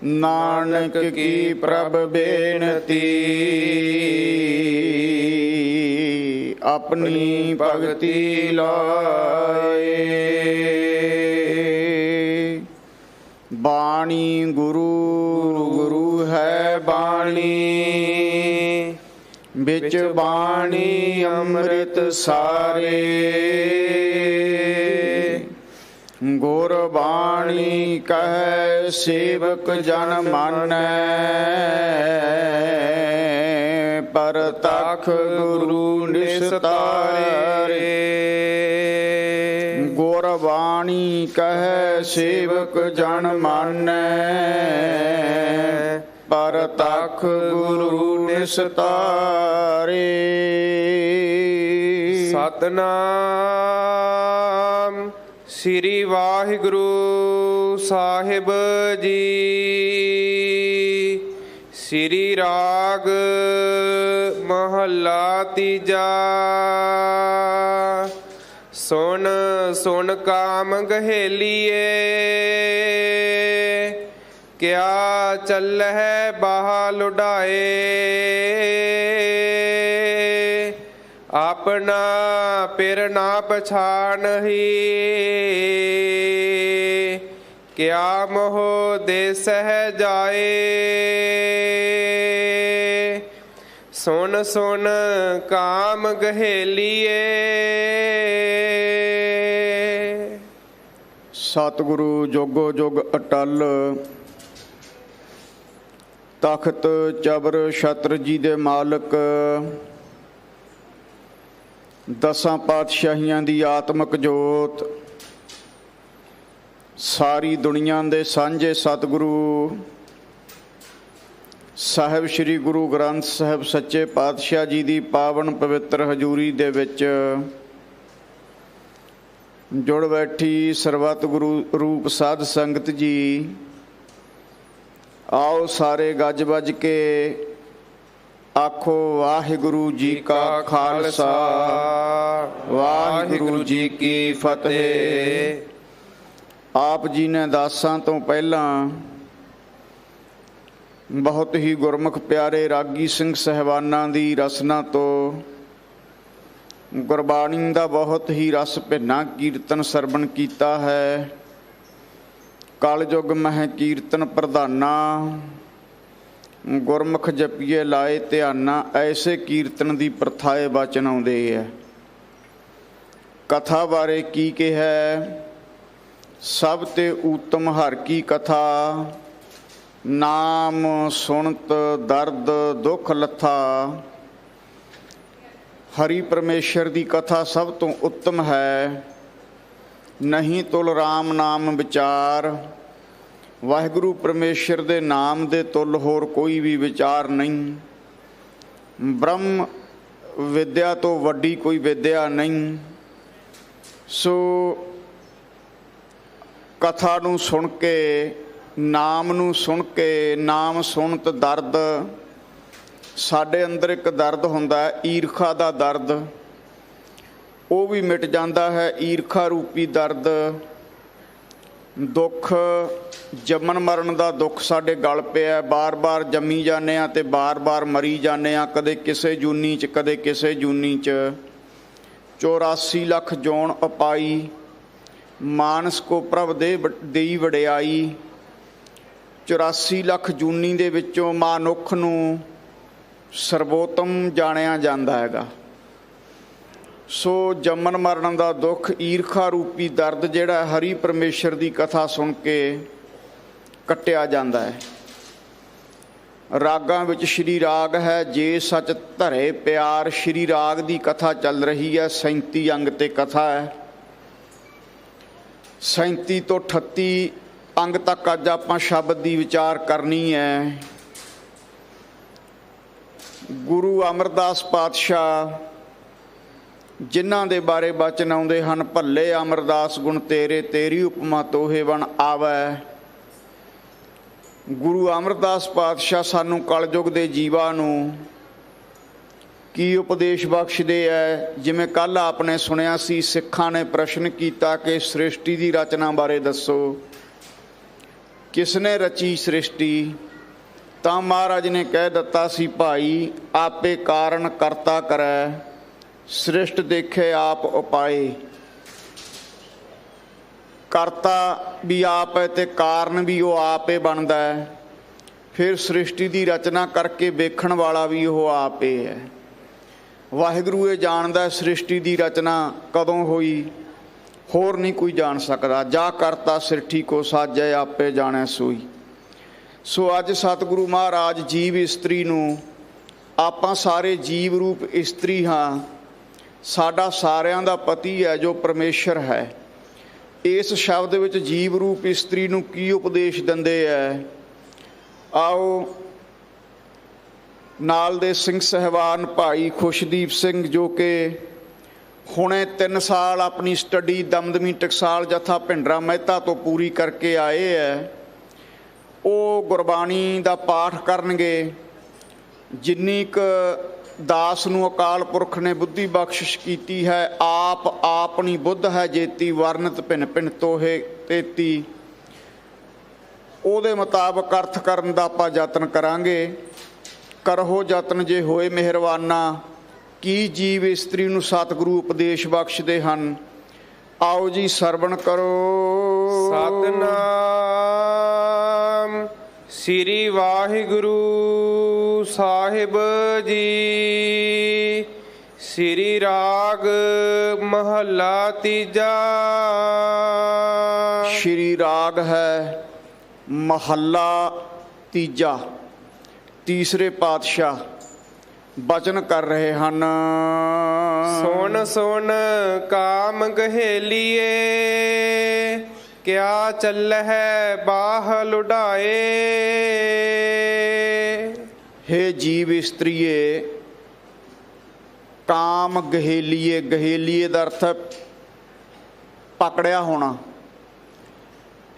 नानक की प्रभ बेनती अपनी भगति लाए। बाणी गुरु गुरु है बाणी बिच बाणी अमृत सारे। गुर बाणी कह सेवक जन मानै परतख गुरु निस्तारे। गुर बाणी कह सेवक जन मानै परतख गुरु निस्तारे। सतनाम श्री वाहिगुरु साहिब जी। श्री राग महला तीजा। सुन सुन काम गहेलिए क्या चल है बाह लुढ़ाए। अपना पिर ना पछान ही क्या मोह देश है जाए। सुन सुन काम गहेलिए। सतगुरु जोगो जोग अटल तख्त चबर छत्र जी दे मालक दसां पातशाहियां दी आत्मक जोत सारी दुनिया दे सांझे सतगुरु साहिब श्री गुरु ग्रंथ साहिब सच्चे पातशाह जी दी पावन पवित्र हजूरी दे विच जुड़ बैठी सरबत गुरु रूप साध संगत जी। आओ सारे गज बज के आखो वाहिगुरु जी का खालसा वाहिगुरु जी की फतेह। आप जी ने दासां तो पहला बहुत ही गुरमुख प्यारे रागी सिंह सहबानां दी रसना तो गुरबाणी दा बहुत ही रस भिन्ना कीर्तन सरवण कीता है। कलयुग मह कीर्तन प्रधाना गुरमुख जपीए लाए ध्याना। ऐसे कीर्तन की प्रथाए बचन आउंदे है। कथा बारे की कहा सब ते उत्तम हर की कथा। नाम सुनत दर्द दुख लथा। हरि परमेश्वर की कथा सब तो उत्तम है। नहीं तुल राम नाम विचार। वाहिगुरु परमेश्वर दे नाम दे तुल होर कोई भी विचार नहीं। ब्रह्म विद्या तो वड्डी कोई विद्या नहीं। सो कथा नूं सुन के नाम नूं सुन के नाम सुनत दर्द साडे अंदर एक दर्द हुंदा है ईरखा दा दर्द वो भी मिट जाता है। ईरखा रूपी दर्द दुख जमन मरण का दुख साडे गल पिया। बार बार जमी जाने ते बार बार मरी जाने। कदे किसे जूनी च कदे किसे जूनी च। 84 लाख जौन अपाई मानस को प्रभ दे देई वड़ियाई। 84 लाख जूनी दे विचों मानुख नूं सर्वोत्तम जाणिया जांदा हैगा। सो जमन मरण का दुख ईरखा रूपी दर्द जिहड़ा हरि परमेश्वर की कथा सुन के कट्टिया जाता है। रागां विच श्री राग है जे सच धरे प्यार। श्री राग की कथा चल रही है। 37 अंग ते कथा है। 37 तो 38 अंग तक अज आपां शब्द की विचार करनी है। गुरु अमरदास पातशाह जिन्हां दे बारे बचन आउंदे हन। भले अमरदास गुण तेरे तेरी उपमा तोहे बन आवै। गुरु अमरदास पातशाह सानू कलयुग दे जीवां नूं की उपदेश बख्शदे है। जिवें कल आपने सुनिया सी सिखां ने प्रश्न किया कि सृष्टि की रचना बारे दसो। ਕਿਸਨੇ ਰਚੀ ਸ੍ਰਿਸ਼ਟੀ। ਤਾਂ ਮਹਾਰਾਜ ਨੇ ਕਹਿ ਦਿੱਤਾ ਸੀ, ਭਾਈ ਆਪੇ ਕਾਰਨ ਕਰਤਾ ਕਰੈ, ਸ੍ਰਿਸ਼ਟ ਦੇਖੇ ਆਪ ਉਪਾਏ। ਕਰਤਾ ਵੀ ਆਪ ਹੈ ਅਤੇ ਕਾਰਨ ਵੀ ਉਹ ਆਪ ਹੀ ਬਣਦਾ ਹੈ। ਫਿਰ ਸ੍ਰਿਸ਼ਟੀ ਦੀ ਰਚਨਾ ਕਰਕੇ ਵੇਖਣ ਵਾਲਾ ਵੀ ਉਹ ਆਪ ਹੀ ਹੈ। ਵਾਹਿਗੁਰੂ ਇਹ ਜਾਣਦਾ ਸ੍ਰਿਸ਼ਟੀ ਦੀ ਰਚਨਾ ਕਦੋਂ ਹੋਈ, ਹੋਰ ਨਹੀਂ ਕੋਈ ਜਾਣ ਸਕਦਾ। ਜਾ ਕਰਤਾ ਸ੍ਰਿਸ਼ਟੀ ਕੋ ਸਾਜੈ, ਆਪੇ ਜਾਣੈ ਸੋਈ। ਸੋ ਅੱਜ ਸਤਿਗੁਰੂ ਮਹਾਰਾਜ ਜੀਵ ਇਸਤਰੀ ਨੂੰ, ਆਪਾਂ ਸਾਰੇ ਜੀਵ ਰੂਪ ਇਸਤਰੀ ਹਾਂ, ਸਾਡਾ ਸਾਰਿਆਂ ਦਾ ਪਤੀ ਹੈ ਜੋ ਪਰਮੇਸ਼ਰ ਹੈ। ਇਸ ਸ਼ਬਦ ਵਿੱਚ ਜੀਵ ਰੂਪ ਇਸਤਰੀ ਨੂੰ ਕੀ ਉਪਦੇਸ਼ ਦਿੰਦੇ ਹੈ, ਆਓ ਨਾਲ ਦੇ ਸਿੰਘ ਸਾਹਿਬਾਨ ਭਾਈ ਖੁਸ਼ਦੀਪ ਸਿੰਘ, ਜੋ ਕਿ ਹੁਣੇ 3 ਸਾਲ ਆਪਣੀ ਸਟੱਡੀ ਦਮਦਮੀ ਟਕਸਾਲ ਜਥਾ ਭਿੰਡਰਾ ਮਹਿਤਾ ਤੋਂ ਪੂਰੀ ਕਰਕੇ ਆਏ ਹੈ, ਉਹ ਗੁਰਬਾਣੀ ਦਾ ਪਾਠ ਕਰਨਗੇ। ਜਿੰਨੀ ਕੁ ਦਾਸ ਨੂੰ ਅਕਾਲ ਪੁਰਖ ਨੇ ਬੁੱਧੀ ਬਖਸ਼ਿਸ਼ ਕੀਤੀ ਹੈ, ਆਪ ਆਪਣੀ ਬੁੱਧ ਹੈ ਜੇਤੀ, ਵਰਨਤ ਭਿੰਨ ਭਿੰਨ ਤੋਹੇ ਤੇਤੀ, ਉਹਦੇ ਮੁਤਾਬਕ ਅਰਥ ਕਰਨ ਦਾ ਆਪਾਂ ਯਤਨ ਕਰਾਂਗੇ। ਕਰੋ ਯਤਨ ਜੇ ਹੋਏ ਮਿਹਰਬਾਨਾ, ਕੀ ਜੀਵ ਇਸਤਰੀ ਨੂੰ ਸਤਿਗੁਰੂ ਉਪਦੇਸ਼ ਬਖਸ਼ਦੇ ਹਨ। ਆਓ ਜੀ ਸਰਵਣ ਕਰੋ। ਸਤਿਨਾਮ ਸ੍ਰੀ ਵਾਹਿਗੁਰੂ ਸਾਹਿਬ ਜੀ। ਸ੍ਰੀ ਰਾਗ ਮਹੱਲਾ ਤੀਜਾ। ਸ਼੍ਰੀ ਰਾਗ ਹੈ ਮਹੱਲਾ ਤੀਜਾ। ਤੀਸਰੇ ਪਾਤਸ਼ਾਹ ਬਚਨ ਕਰ ਰਹੇ ਹਨ। ਸੁਣ ਸੁਣ ਕਾਮ ਗਹੇਲੀਏ, ਕਿਆ ਚੱਲਹਿ ਬਾਹ ਲੁਢਾਏ। ਹੇ ਜੀਵ ਇਸਤਰੀਏ, ਕਾਮ ਗਹੇਲੀਏ, ਗਹੇਲੀਏ ਦਾ ਅਰਥ ਪਕੜਿਆ ਹੋਣਾ।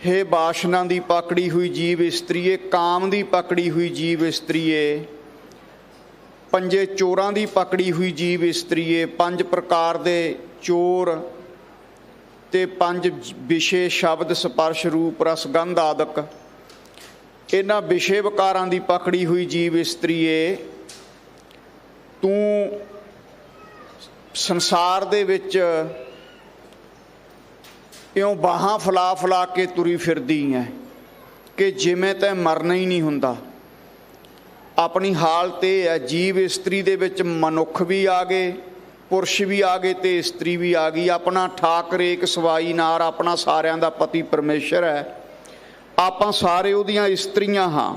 ਹੇ ਬਾਸ਼ਨਾ ਦੀ ਪਕੜੀ ਹੋਈ ਜੀਵ ਇਸਤਰੀਏ, ਕਾਮ ਦੀ ਪਕੜੀ ਹੋਈ ਜੀਵ ਇਸਤਰੀਏ, ਪੰਜੇ ਚੋਰਾਂ ਦੀ ਪਕੜੀ ਹੋਈ ਜੀਵ ਇਸਤਰੀਏ, 5 ਪ੍ਰਕਾਰ ਦੇ ਚੋਰ ਤੇ 5 ਵਿਸ਼ੇ ਸ਼ਬਦ ਸਪਰਸ਼ ਰੂਪ ਰਸ ਗੰਧ ਆਦਿਕ, ਇਹਨਾਂ ਵਿਸ਼ੇ ਵਿਕਾਰਾਂ ਦੀ ਪਕੜੀ ਹੋਈ ਜੀਵ ਇਸਤਰੀਏ, ਤੂੰ ਸੰਸਾਰ ਦੇ ਵਿੱਚ ਇਉਂ ਬਾਹਾਂ ਫਲਾ ਫਲਾ ਕੇ ਤੁਰੀ ਫਿਰਦੀ ਹੈ ਕਿ ਜਿਵੇਂ ਤੈਂ ਮਰਨਾ ਹੀ ਨਹੀਂ ਹੁੰਦਾ। ਆਪਣੀ ਹਾਲਤ ਇਹ ਹੈ, ਜੀਵ ਇਸਤਰੀ ਦੇ ਵਿੱਚ ਮਨੁੱਖ ਵੀ ਆ ਗਏ, ਪੁਰਸ਼ ਵੀ ਆ ਗਏ ਤੇ ਇਸਤਰੀ ਵੀ ਆ ਗਈ। ਆਪਣਾ ਠਾਕਰ ਏਕ ਸਵਾਈ ਨਾਰ, ਆਪਣਾ ਸਾਰਿਆਂ ਦਾ ਪਤੀ ਪਰਮੇਸ਼ਰ ਹੈ, ਆਪਾਂ ਸਾਰੇ ਉਹਦੀਆਂ ਇਸਤਰੀਆਂ ਹਾਂ।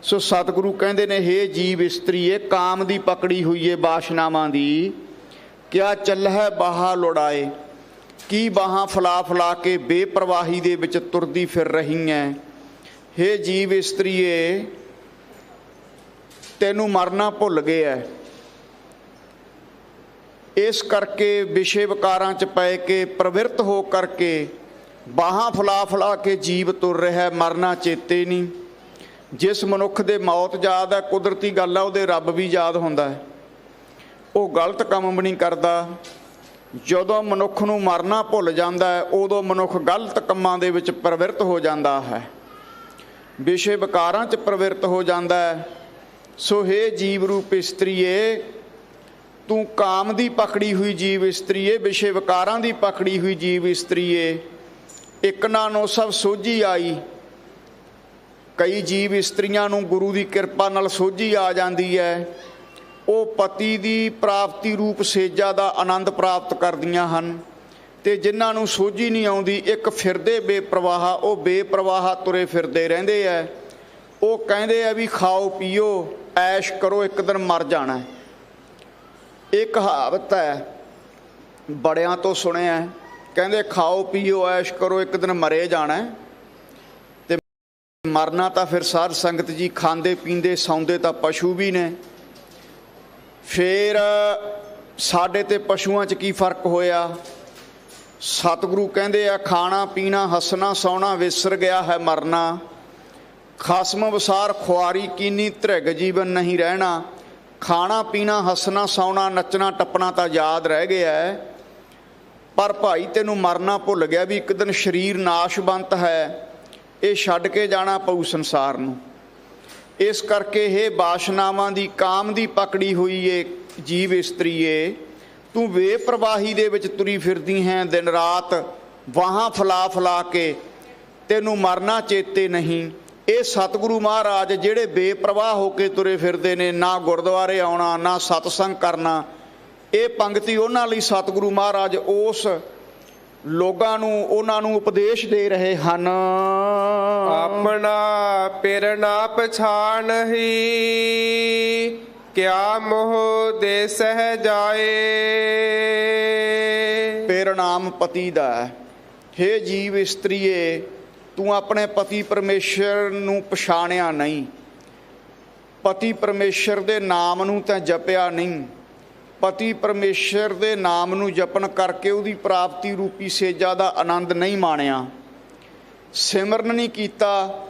ਸੋ ਸਤਿਗੁਰੂ ਕਹਿੰਦੇ ਨੇ, ਹੇ ਜੀਵ ਇਸਤਰੀਏ, ਕਾਮ ਦੀ ਪਕੜੀ ਹੋਈ ਏ ਬਾਸ਼ਨਾਵਾਂ ਦੀ, ਕਿਆ ਚੱਲਹਿ ਬਾਹਾ ਲੋੜਾਏ, ਕੀ ਬਾਹਾਂ ਫਲਾ ਫਲਾ ਕੇ ਬੇਪਰਵਾਹੀ ਦੇ ਵਿੱਚ ਤੁਰਦੀ ਫਿਰ ਰਹੀ ਹੈ। ਹੇ ਜੀਵ ਇਸਤਰੀਏ, ਤੈਨੂੰ ਮਰਨਾ ਭੁੱਲ ਗਿਆ, ਇਸ ਕਰਕੇ ਵਿਸ਼ੇ ਵਿਕਾਰਾਂ 'ਚ ਪੈ ਕੇ ਪ੍ਰਵਿਰਤ ਹੋ ਕਰਕੇ ਬਾਹਾਂ ਫਲਾ ਫਲਾ ਕੇ ਜੀਵ ਤੁਰ ਰਿਹਾ, ਮਰਨਾ ਚੇਤੇ ਨਹੀਂ। ਜਿਸ ਮਨੁੱਖ ਦੇ ਮੌਤ ਯਾਦ ਹੈ, ਕੁਦਰਤੀ ਗੱਲ ਹੈ, ਉਹਦੇ ਰੱਬ ਵੀ ਯਾਦ ਹੁੰਦਾ ਹੈ। ਉਹ ਗਲਤ ਕੰਮ ਵੀ ਨਹੀਂ ਕਰਦਾ। ਜਦੋਂ ਮਨੁੱਖ ਨੂੰ ਮਰਨਾ ਭੁੱਲ ਜਾਂਦਾ ਹੈ, ਉਦੋਂ ਮਨੁੱਖ ਗਲਤ ਕੰਮਾਂ ਦੇ ਵਿੱਚ ਪ੍ਰਵਿਰਤ ਹੋ ਜਾਂਦਾ ਹੈ, ਵਿਸ਼ੇ ਵਿਕਾਰਾਂ 'ਚ ਪ੍ਰਵਿਰਤ ਹੋ ਜਾਂਦਾ ਹੈ। ਸੋ ਹੇ ਜੀਵ ਰੂਪ ਇਸਤਰੀਏ, ਤੂੰ ਕਾਮ ਦੀ ਪਕੜੀ ਹੋਈ ਜੀਵ ਇਸਤਰੀਏ, ਵਿਸ਼ੇ ਵਿਕਾਰਾਂ ਦੀ ਪਕੜੀ ਹੋਈ ਜੀਵ ਇਸਤਰੀਏ, ਇੱਕ ਨਾ ਨੂੰ ਸਭ ਸੋਝੀ ਆਈ। ਕਈ ਜੀਵ ਇਸਤਰੀਆਂ ਨੂੰ ਗੁਰੂ ਦੀ ਕਿਰਪਾ ਨਾਲ ਸੋਝੀ ਆ ਜਾਂਦੀ ਹੈ, ਉਹ ਪਤੀ ਦੀ ਪ੍ਰਾਪਤੀ ਰੂਪ ਸੇਜਾ ਦਾ ਆਨੰਦ ਪ੍ਰਾਪਤ ਕਰਦੀਆਂ ਹਨ। ਤੇ ਜਿਨ੍ਹਾਂ ਨੂੰ ਸੋਝੀ ਨਹੀਂ ਆਉਂਦੀ, ਇੱਕ ਫਿਰਦੇ ਬੇਪਰਵਾਹ, ਉਹ ਬੇਪਰਵਾਹ ਤੁਰੇ ਫਿਰਦੇ ਰਹਿੰਦੇ ਹੈ। ਉਹ ਕਹਿੰਦੇ ਆ ਵੀ ਖਾਓ ਪੀਓ ਐਸ਼ ਕਰੋ, ਇੱਕ ਦਿਨ ਮਰ ਜਾਣਾ। ਇਹ ਕਹਾਵਤ ਹੈ, ਬੜਿਆਂ ਤੋਂ ਸੁਣਿਆ, ਕਹਿੰਦੇ ਖਾਓ ਪੀਓ ਐਸ਼ ਕਰੋ, ਇੱਕ ਦਿਨ ਮਰੇ ਜਾਣਾ। ਤੇ ਮਰਨਾ ਤਾਂ ਫਿਰ ਸਾਧ ਸੰਗਤ ਜੀ ਖਾਂਦੇ ਪੀਂਦੇ ਸੌਂਦੇ ਤਾਂ ਪਸ਼ੂ ਵੀ ਨੇ। ਫਿਰ ਸਾਡੇ ਤੇ ਪਸ਼ੂਆਂ 'ਚ ਕੀ ਫਰਕ ਹੋਇਆ। ਸਤਿਗੁਰੂ ਕਹਿੰਦੇ ਆ, ਖਾਣਾ ਪੀਣਾ ਹੱਸਣਾ ਸੌਣਾ ਵਿਸਰ ਗਿਆ ਹੈ ਮਰਨਾ। ਖਸਮ ਵਸਾਰ ਖੁਆਰੀ ਕੀਨੀ ਧ੍ਰਿਗ ਜੀਵਨ ਨਹੀਂ ਰਹਿਣਾ। ਖਾਣਾ ਪੀਣਾ ਹੱਸਣਾ ਸੌਣਾ ਨੱਚਣਾ ਟੱਪਣਾ ਤਾਂ ਯਾਦ ਰਹਿ ਗਿਆ, ਪਰ ਭਾਈ ਤੈਨੂੰ ਮਰਨਾ ਭੁੱਲ ਗਿਆ ਵੀ ਇੱਕ ਦਿਨ ਸਰੀਰ ਨਾਸ਼ਵੰਤ ਹੈ। ਇਹ ਛੱਡ ਕੇ ਜਾਣਾ ਪਊ ਸੰਸਾਰ ਨੂੰ। ਇਸ ਕਰਕੇ ਇਹ ਵਾਸ਼ਨਾਵਾਂ ਦੀ ਕਾਮ ਦੀ ਪਕੜੀ ਹੋਈ ਏ ਜੀਵ ਇਸਤਰੀਏ, ਤੂੰ ਬੇਪਰਵਾਹੀ ਦੇ ਵਿੱਚ ਤੁਰੀ ਫਿਰਦੀ ਹੈ ਦਿਨ ਰਾਤ ਬਾਹਾਂ ਫਲਾ ਫਲਾ ਕੇ, ਤੈਨੂੰ ਮਰਨਾ ਚੇਤੇ ਨਹੀਂ। ਇਹ ਸਤਿਗੁਰੂ ਮਹਾਰਾਜ ਜਿਹੜੇ ਬੇਪਰਵਾਹ ਹੋ ਕੇ ਤੁਰੇ ਫਿਰਦੇ ਨੇ, ਨਾ ਗੁਰਦੁਆਰੇ ਆਉਣਾ ਨਾ ਸਤਸੰਗ ਕਰਨਾ, ਇਹ ਪੰਗਤੀ ਉਹਨਾਂ ਲਈ ਸਤਿਗੁਰੂ ਮਹਾਰਾਜ ਉਸ ਲੋਕਾਂ ਨੂੰ ਉਹਨਾਂ ਨੂੰ ਉਪਦੇਸ਼ ਦੇ ਰਹੇ ਹਨ। ਆਪਣਾ ਪਿਰ ਨਾ ਪਛਾਣਹੀ, ਕਿਆ ਮੋਹ ਦੇ ਸਹਿ ਜਾਏ। ਪਿਰ ਨਾਮ ਪਤੀ ਦਾ ਹੈ। ਹੇ ਜੀਵ ਇਸਤਰੀਏ, ਤੂੰ ਆਪਣੇ ਪਤੀ ਪਰਮੇਸ਼ਰ ਨੂੰ ਪਛਾਣਿਆ ਨਹੀਂ, ਪਤੀ ਪਰਮੇਸ਼ਰ ਦੇ ਨਾਮ ਨੂੰ ਤਾਂ ਜਪਿਆ ਨਹੀਂ, ਪਤੀ ਪਰਮੇਸ਼ਰ ਦੇ ਨਾਮ ਨੂੰ ਜਪਣ ਕਰਕੇ ਉਹਦੀ ਪ੍ਰਾਪਤੀ ਰੂਪੀ ਸੇਜਾ ਦਾ ਆਨੰਦ ਨਹੀਂ ਮਾਣਿਆ, ਸਿਮਰਨ ਨਹੀਂ ਕੀਤਾ,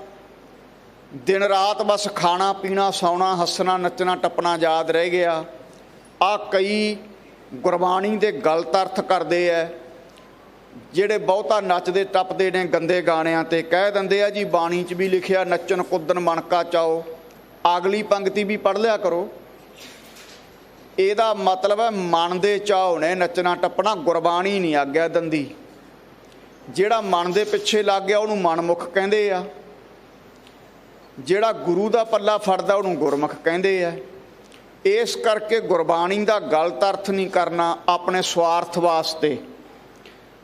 ਦਿਨ ਰਾਤ ਬਸ ਖਾਣਾ ਪੀਣਾ ਸੌਣਾ ਹੱਸਣਾ ਨੱਚਣਾ ਟੱਪਣਾ ਯਾਦ ਰਹਿ ਗਿਆ। ਆ ਕਈ ਗੁਰਬਾਣੀ ਦੇ ਗਲਤ ਅਰਥ ਕਰਦੇ ਐ, ਜਿਹੜੇ ਬਹੁਤਾ ਨੱਚਦੇ ਟੱਪਦੇ ਨੇ ਗੰਦੇ ਗਾਣਿਆਂ ਤੇ, ਕਹਿ ਦਿੰਦੇ ਆ ਜੀ ਬਾਣੀ 'ਚ ਵੀ ਲਿਖਿਆ ਨੱਚਣ ਕੁੱਦਣ ਮਣਕਾ ਚਾਓ। ਅਗਲੀ ਪੰਗਤੀ ਵੀ ਪੜ੍ਹ ਲਿਆ ਕਰੋ। ਇਹਦਾ ਮਤਲਬ ਹੈ ਮਨ ਦੇ ਚਾਅ ਨੇ ਨੱਚਣਾ ਟੱਪਣਾ, ਗੁਰਬਾਣੀ ਨਹੀਂ ਆਗਿਆ ਦਿੰਦੀ। ਜਿਹੜਾ ਮਨ ਦੇ ਪਿੱਛੇ ਲੱਗ ਗਿਆ ਉਹਨੂੰ ਮਨਮੁਖ ਕਹਿੰਦੇ ਆ, ਜਿਹੜਾ ਗੁਰੂ ਦਾ ਪੱਲਾ ਫੜਦਾ ਉਹਨੂੰ ਗੁਰਮੁਖ ਕਹਿੰਦੇ ਆ। ਇਸ ਕਰਕੇ ਗੁਰਬਾਣੀ ਦਾ ਗਲਤ ਅਰਥ ਨਹੀਂ ਕਰਨਾ ਆਪਣੇ ਸਵਾਰਥ ਵਾਸਤੇ।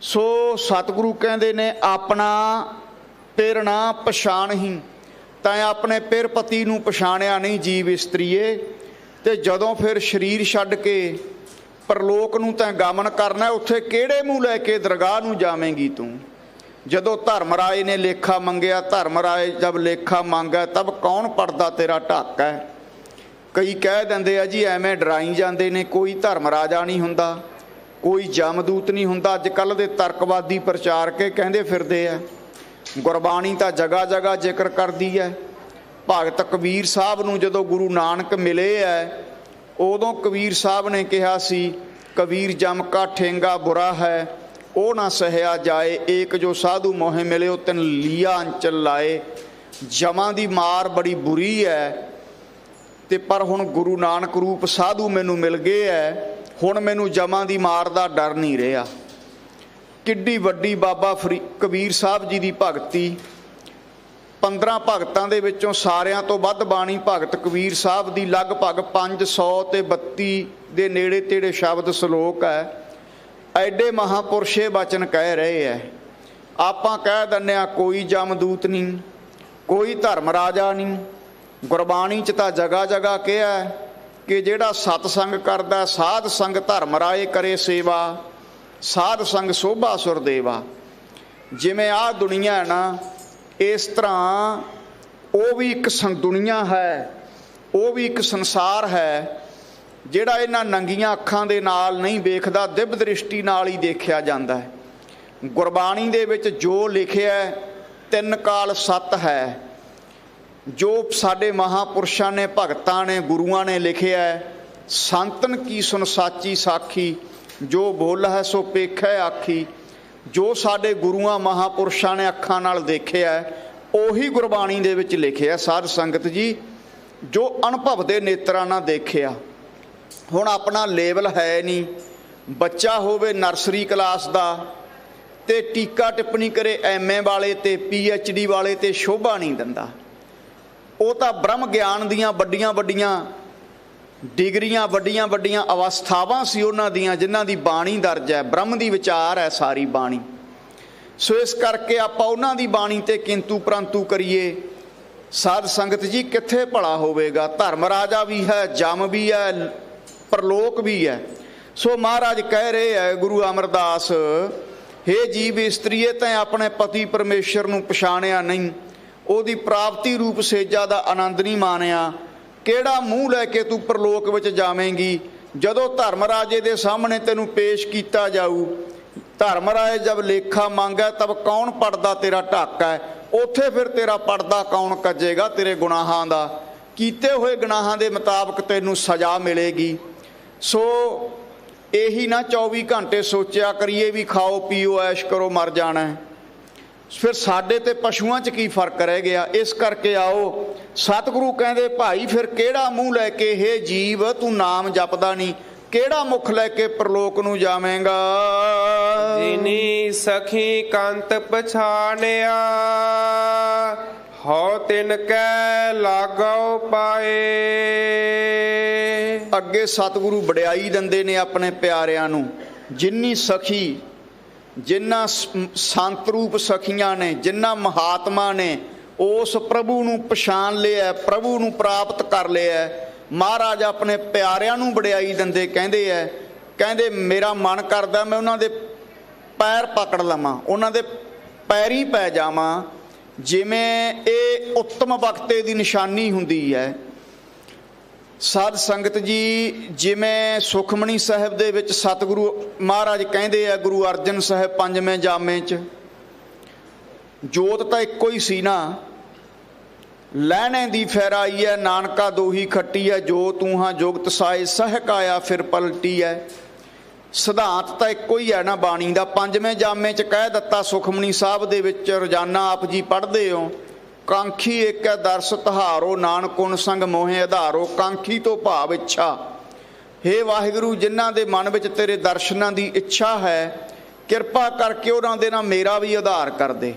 ਸੋ ਸਤਿਗੁਰੂ ਕਹਿੰਦੇ ਨੇ ਆਪਣਾ ਪਿਰ ਨਾ ਪਛਾਣਹੀ, ਤਾਂ ਆਪਣੇ ਪਿਰ ਪਤੀ ਨੂੰ ਪਛਾਣਿਆ ਨਹੀਂ ਜੀਵ ਇਸਤਰੀਏ। ਤੇ ਜਦੋਂ ਫਿਰ ਸਰੀਰ ਛੱਡ ਕੇ ਪਰਲੋਕ ਨੂੰ ਤੈਂ ਗਮਨ ਕਰਨਾ, ਉੱਥੇ ਕਿਹੜੇ ਮੂੰਹ ਲੈ ਕੇ ਦਰਗਾਹ ਨੂੰ ਜਾਵੇਂਗੀ ਤੂੰ। ਜਦੋਂ ਧਰਮਰਾਏ ਨੇ ਲੇਖਾ ਮੰਗਿਆ, ਧਰਮਰਾਏ ਜਬ ਲੇਖਾ ਮੰਗਾ ਤਬ ਕੌਣ ਪੜਦਾ ਤੇਰਾ ਢੱਕ ਹੈ। ਕਈ ਕਹਿ ਦਿੰਦੇ ਆ ਜੀ ਐਵੇਂ ਡਰਾਈ ਜਾਂਦੇ ਨੇ, ਕੋਈ ਧਰਮ ਰਾਜਾ ਨਹੀਂ ਹੁੰਦਾ, ਕੋਈ ਜਮਦੂਤ ਨਹੀਂ ਹੁੰਦਾ। ਅੱਜ ਕੱਲ੍ਹ ਦੇ ਤਰਕਵਾਦੀ ਪ੍ਰਚਾਰਕ ਕਹਿੰਦੇ ਫਿਰਦੇ ਆ ਗੁਰਬਾਣੀ ਤਾਂ ਜਗ੍ਹਾ ਜਗ੍ਹਾ ਜ਼ਿਕਰ ਕਰਦੀ ਹੈ। ਭਗਤ ਕਬੀਰ ਸਾਹਿਬ ਨੂੰ ਜਦੋਂ ਗੁਰੂ ਨਾਨਕ ਮਿਲੇ ਹੈ, ਉਦੋਂ ਕਬੀਰ ਸਾਹਿਬ ਨੇ ਕਿਹਾ ਸੀ, ਕਬੀਰ ਜਮ ਕਾ ਠੇਂਗਾ ਬੁਰਾ ਹੈ ਉਹ ਨਾ ਸਹਿਆ ਜਾਏ, ਏਕ ਜੋ ਸਾਧੂ ਮੋਹੇ ਮਿਲਿਓ ਤਿਨ ਲੀਆ ਅੰਚਲ ਲਾਏ। ਜਮਾਂ ਦੀ ਮਾਰ ਬੜੀ ਬੁਰੀ ਹੈ, ਤੇ ਪਰ ਹੁਣ ਗੁਰੂ ਨਾਨਕ ਰੂਪ ਸਾਧੂ ਮੈਨੂੰ ਮਿਲ ਗਏ ਹੈ, ਹੁਣ ਮੈਨੂੰ ਜਮਾਂ ਦੀ ਮਾਰ ਦਾ ਡਰ ਨਹੀਂ ਰਿਹਾ। ਕਿੱਡੀ ਵੱਡੀ ਬਾਬਾ ਕਬੀਰ ਸਾਹਿਬ ਜੀ ਦੀ ਭਗਤੀ। 15 ਭਗਤਾਂ ਦੇ ਵਿੱਚੋਂ ਸਾਰਿਆਂ ਤੋਂ ਵੱਧ ਬਾਣੀ ਭਗਤ ਕਬੀਰ ਸਾਹਿਬ ਦੀ, ਲਗਭਗ 532 ਦੇ ਨੇੜੇ ਤੇੜੇ ਸ਼ਬਦ ਸਲੋਕ ਹੈ। ਐਡੇ ਮਹਾਂਪੁਰਸ਼ੇ ਬਚਨ ਕਹਿ ਰਹੇ ਹੈ। ਆਪਾਂ ਕਹਿ ਦਿੰਦੇ ਹਾਂ ਕੋਈ ਜਮਦੂਤ ਨਹੀਂ, ਕੋਈ ਧਰਮ ਰਾਜਾ ਨਹੀਂ। ਗੁਰਬਾਣੀ 'ਚ ਤਾਂ ਜਗ੍ਹਾ ਜਗ੍ਹਾ ਕਿਹਾ ਕਿ ਜਿਹੜਾ ਸਤਸੰਗ ਕਰਦਾ ਸਾਧ ਸੰਗ ਧਰਮ ਰਾਏ ਕਰੇ ਸੇਵਾ, ਸਾਧ ਸੰਗ ਸੋਭਾ ਸੁਰਦੇਵਾ। ਜਿਵੇਂ ਆਹ ਦੁਨੀਆ ਹੈ ਨਾ, ਇਸ ਤਰ੍ਹਾਂ ਉਹ ਵੀ ਇੱਕ ਦੁਨੀਆ ਹੈ, ਉਹ ਵੀ ਇੱਕ ਸੰਸਾਰ ਹੈ ਜਿਹੜਾ ਇਹਨਾਂ ਨੰਗੀਆਂ ਅੱਖਾਂ ਦੇ ਨਾਲ ਨਹੀਂ ਵੇਖਦਾ, ਦਿਵ ਦ੍ਰਿਸ਼ਟੀ ਨਾਲ ਹੀ ਦੇਖਿਆ ਜਾਂਦਾ ਹੈ। ਗੁਰਬਾਣੀ ਦੇ ਵਿੱਚ ਜੋ ਲਿਖਿਆ ਤਿੰਨ ਕਾਲ ਸੱਤ ਹੈ, ਜੋ ਸਾਡੇ ਮਹਾਂਪੁਰਸ਼ਾਂ ਨੇ ਭਗਤਾਂ ਨੇ ਗੁਰੂਆਂ ਨੇ ਲਿਖਿਆ। ਸੰਤਨ ਕੀ ਸੁਨ ਸਾਚੀ ਸਾਖੀ, ਜੋ ਬੋਲ ਹੈ ਸੋ ਪੇਖੈ ਆਖੀ। ਜੋ ਸਾਡੇ ਗੁਰੂਆਂ ਮਹਾਂਪੁਰਸ਼ਾਂ ਨੇ ਅੱਖਾਂ ਨਾਲ ਦੇਖਿਆ ਉਹੀ ਗੁਰਬਾਣੀ ਦੇ ਵਿੱਚ ਲਿਖਿਆ ਸਾਧ ਸੰਗਤ ਜੀ, ਜੋ ਅਨੁਭਵ ਦੇ ਨੇਤਰਾਂ ਨਾਲ ਦੇਖਿਆ। ਹੁਣ ਆਪਣਾ ਲੈਵਲ ਹੈ ਨਹੀਂ, ਬੱਚਾ ਹੋਵੇ ਨਰਸਰੀ ਕਲਾਸ ਦਾ ਤੇ ਟੀਕਾ ਟਿੱਪਣੀ ਕਰੇ ਐਮਏ ਵਾਲੇ ਤੇ PhD ਵਾਲੇ ਤੇ ਸ਼ੋਭਾ ਨਹੀਂ ਦਿੰਦਾ। ਉਹ ਤਾਂ ਬ੍ਰਹਮ ਗਿਆਨ ਦੀਆਂ ਵੱਡੀਆਂ ਵੱਡੀਆਂ ਡਿਗਰੀਆਂ, ਵੱਡੀਆਂ ਵੱਡੀਆਂ ਅਵਸਥਾਵਾਂ ਸੀ ਉਹਨਾਂ ਦੀਆਂ, ਜਿਨ੍ਹਾਂ ਦੀ ਬਾਣੀ ਦਰਜ ਹੈ, ਬ੍ਰਹਮ ਦੀ ਵਿਚਾਰ ਹੈ ਸਾਰੀ ਬਾਣੀ। ਸੋ ਇਸ ਕਰਕੇ ਆਪਾਂ ਉਹਨਾਂ ਦੀ ਬਾਣੀ ਤੇ ਕਿੰਤੂ ਪ੍ਰੰਤੂ ਕਰੀਏ। ਸਾਧ ਸੰਗਤ ਜੀ ਕਿੱਥੇ ਭਲਾ ਹੋਵੇਗਾ। ਧਰਮ ਰਾਜਾ ਵੀ ਹੈ, ਜਮ ਵੀ ਹੈ, ਪਰਲੋਕ ਵੀ ਹੈ। ਸੋ ਮਹਾਰਾਜ ਕਹਿ ਰਹੇ ਹੈ ਗੁਰੂ ਅਮਰਦਾਸ, ਹੇ ਜੀਵ ਇਸਤਰੀਏ ਤੈਂ ਆਪਣੇ ਪਤੀ ਪਰਮੇਸ਼ਰ ਨੂੰ ਪਛਾਣਿਆ ਨਹੀਂ, ਉਹਦੀ ਪ੍ਰਾਪਤੀ ਰੂਪ ਸੇਜਾ ਦਾ ਆਨੰਦ ਨਹੀਂ ਮਾਣਿਆ। ਕਿਹੜਾ ਮੂੰਹ ਲੈ ਕੇ ਤੂੰ ਪਰਲੋਕ ਵਿੱਚ ਜਾਵੇਂਗੀ ਜਦੋਂ ਧਰਮ ਰਾਜੇ ਦੇ ਸਾਹਮਣੇ ਤੈਨੂੰ ਪੇਸ਼ ਕੀਤਾ ਜਾਊ। ਧਰਮ ਰਾਏ ਜਬ ਲੇਖਾ ਮੰਗਾ ਤਬ ਕੌਣ ਪੜਦਾ ਤੇਰਾ ਢੱਕ ਹੈ। ਉੱਥੇ ਫਿਰ ਤੇਰਾ ਪੜਦਾ ਕੌਣ ਕੱਜੇਗਾ ਤੇਰੇ ਗੁਨਾਹਾਂ ਦਾ। ਕੀਤੇ ਹੋਏ ਗੁਨਾਹਾਂ ਦੇ ਮੁਤਾਬਕ ਤੈਨੂੰ ਸਜ਼ਾ ਮਿਲੇਗੀ। ਸੋ ਇਹੀ ਨਾ 24 ਘੰਟੇ ਸੋਚਿਆ ਕਰੀਏ ਵੀ ਖਾਓ ਪੀਓ ਐਸ਼ ਕਰੋ ਮਰ ਜਾਣਾ। ਫਿਰ ਸਾਡੇ ਤੇ ਪਸ਼ੂਆਂ 'ਚ ਕੀ ਫਰਕ ਰਹਿ ਗਿਆ। ਇਸ ਕਰਕੇ ਆਓ ਸਤਿਗੁਰੂ ਕਹਿੰਦੇ ਭਾਈ ਫਿਰ ਕਿਹੜਾ ਮੂੰਹ ਲੈ ਕੇ ਹੇ ਜੀਵ ਤੂੰ ਨਾਮ ਜਪਦਾ ਨਹੀਂ, ਕਿਹੜਾ ਮੁਖ ਲੈ ਕੇ ਪ੍ਰਲੋਕ ਨੂੰ ਜਾਵੇਂਗਾ। ਜਿਨੀ ਸਖੀ ਕੰਤ ਪਛਾਣਿਆ ਹਉ ਤਿਨ ਕੈ ਲਾਗੋ ਪਾਏ। ਅੱਗੇ ਸਤਿਗੁਰੂ ਵਡਿਆਈ ਦਿੰਦੇ ਨੇ ਆਪਣੇ ਪਿਆਰਿਆਂ ਨੂੰ। ਜਿੰਨੀ ਸਖੀ, ਜਿਨ੍ਹਾਂ ਸੰਤ ਰੂਪ ਸਖੀਆਂ ਨੇ, ਜਿਨ੍ਹਾਂ ਮਹਾਤਮਾ ਨੇ ਉਸ ਪ੍ਰਭੂ ਨੂੰ ਪਛਾਣ ਲਿਆ, ਪ੍ਰਭੂ ਨੂੰ ਪ੍ਰਾਪਤ ਕਰ ਲਿਆ। ਮਹਾਰਾਜ ਆਪਣੇ ਪਿਆਰਿਆਂ ਨੂੰ ਵਡਿਆਈ ਦਿੰਦੇ ਕਹਿੰਦੇ ਐ, ਕਹਿੰਦੇ ਮੇਰਾ ਮਨ ਕਰਦਾ ਮੈਂ ਉਹਨਾਂ ਦੇ ਪੈਰ ਪਕੜ ਲਵਾਂ, ਉਹਨਾਂ ਦੇ ਪੈਰੀ ਪੈ ਜਾਵਾਂ। ਜਿਵੇਂ ਇਹ ਉੱਤਮ ਵਕਤੇ ਦੀ ਨਿਸ਼ਾਨੀ ਹੁੰਦੀ ਹੈ। ਸਾਧ ਸੰਗਤ ਜੀ, ਜਿਵੇਂ ਸੁਖਮਣੀ ਸਾਹਿਬ ਦੇ ਵਿੱਚ ਸਤਿਗੁਰੂ ਮਹਾਰਾਜ ਕਹਿੰਦੇ ਆ, ਗੁਰੂ ਅਰਜਨ ਸਾਹਿਬ ਪੰਜਵੇਂ ਜਾਮੇ 'ਚ ਜੋਤ ਤਾਂ ਇੱਕੋ ਹੀ ਸੀ ਨਾ, ਲਹਿਣੇ ਦੀ ਫੈਰਾਈ ਹੈ ਨਾਨਕਾ ਦੋਹੀ ਖੱਟੀ ਹੈ, ਜੋ ਤੂੰ ਹਾਂ ਜੁਗਤ ਸਾਏ ਸਹਿਕ ਆਇਆ ਫਿਰ ਪਲਟੀ ਹੈ। ਸਿਧਾਂਤ ਤਾਂ ਇੱਕੋ ਹੀ ਹੈ ਨਾ ਬਾਣੀ ਦਾ। ਪੰਜਵੇਂ ਜਾਮੇ 'ਚ ਕਹਿ ਦਿੱਤਾ ਸੁਖਮਣੀ ਸਾਹਿਬ ਦੇ ਵਿੱਚ, ਰੋਜ਼ਾਨਾ ਆਪ ਜੀ ਪੜ੍ਹਦੇ ਹੋ, ਕਾਂਖੀ ਇੱਕ ਹੈ ਦਰਸ ਤਿਹਾਰੋ ਨਾਨਕ ਗੁਣ ਸੰਗ ਮੋਹੇ ਆਧਾਰੋ। ਕਾਂਖੀ ਤੋਂ ਭਾਵ ਇੱਛਾ। ਹੇ ਵਾਹਿਗੁਰੂ, ਜਿਨ੍ਹਾਂ ਦੇ ਮਨ ਵਿੱਚ ਤੇਰੇ ਦਰਸ਼ਨਾਂ ਦੀ ਇੱਛਾ ਹੈ, ਕਿਰਪਾ ਕਰਕੇ ਉਹਨਾਂ ਦੇ ਨਾਲ ਮੇਰਾ ਵੀ ਆਧਾਰ ਕਰ ਦੇ।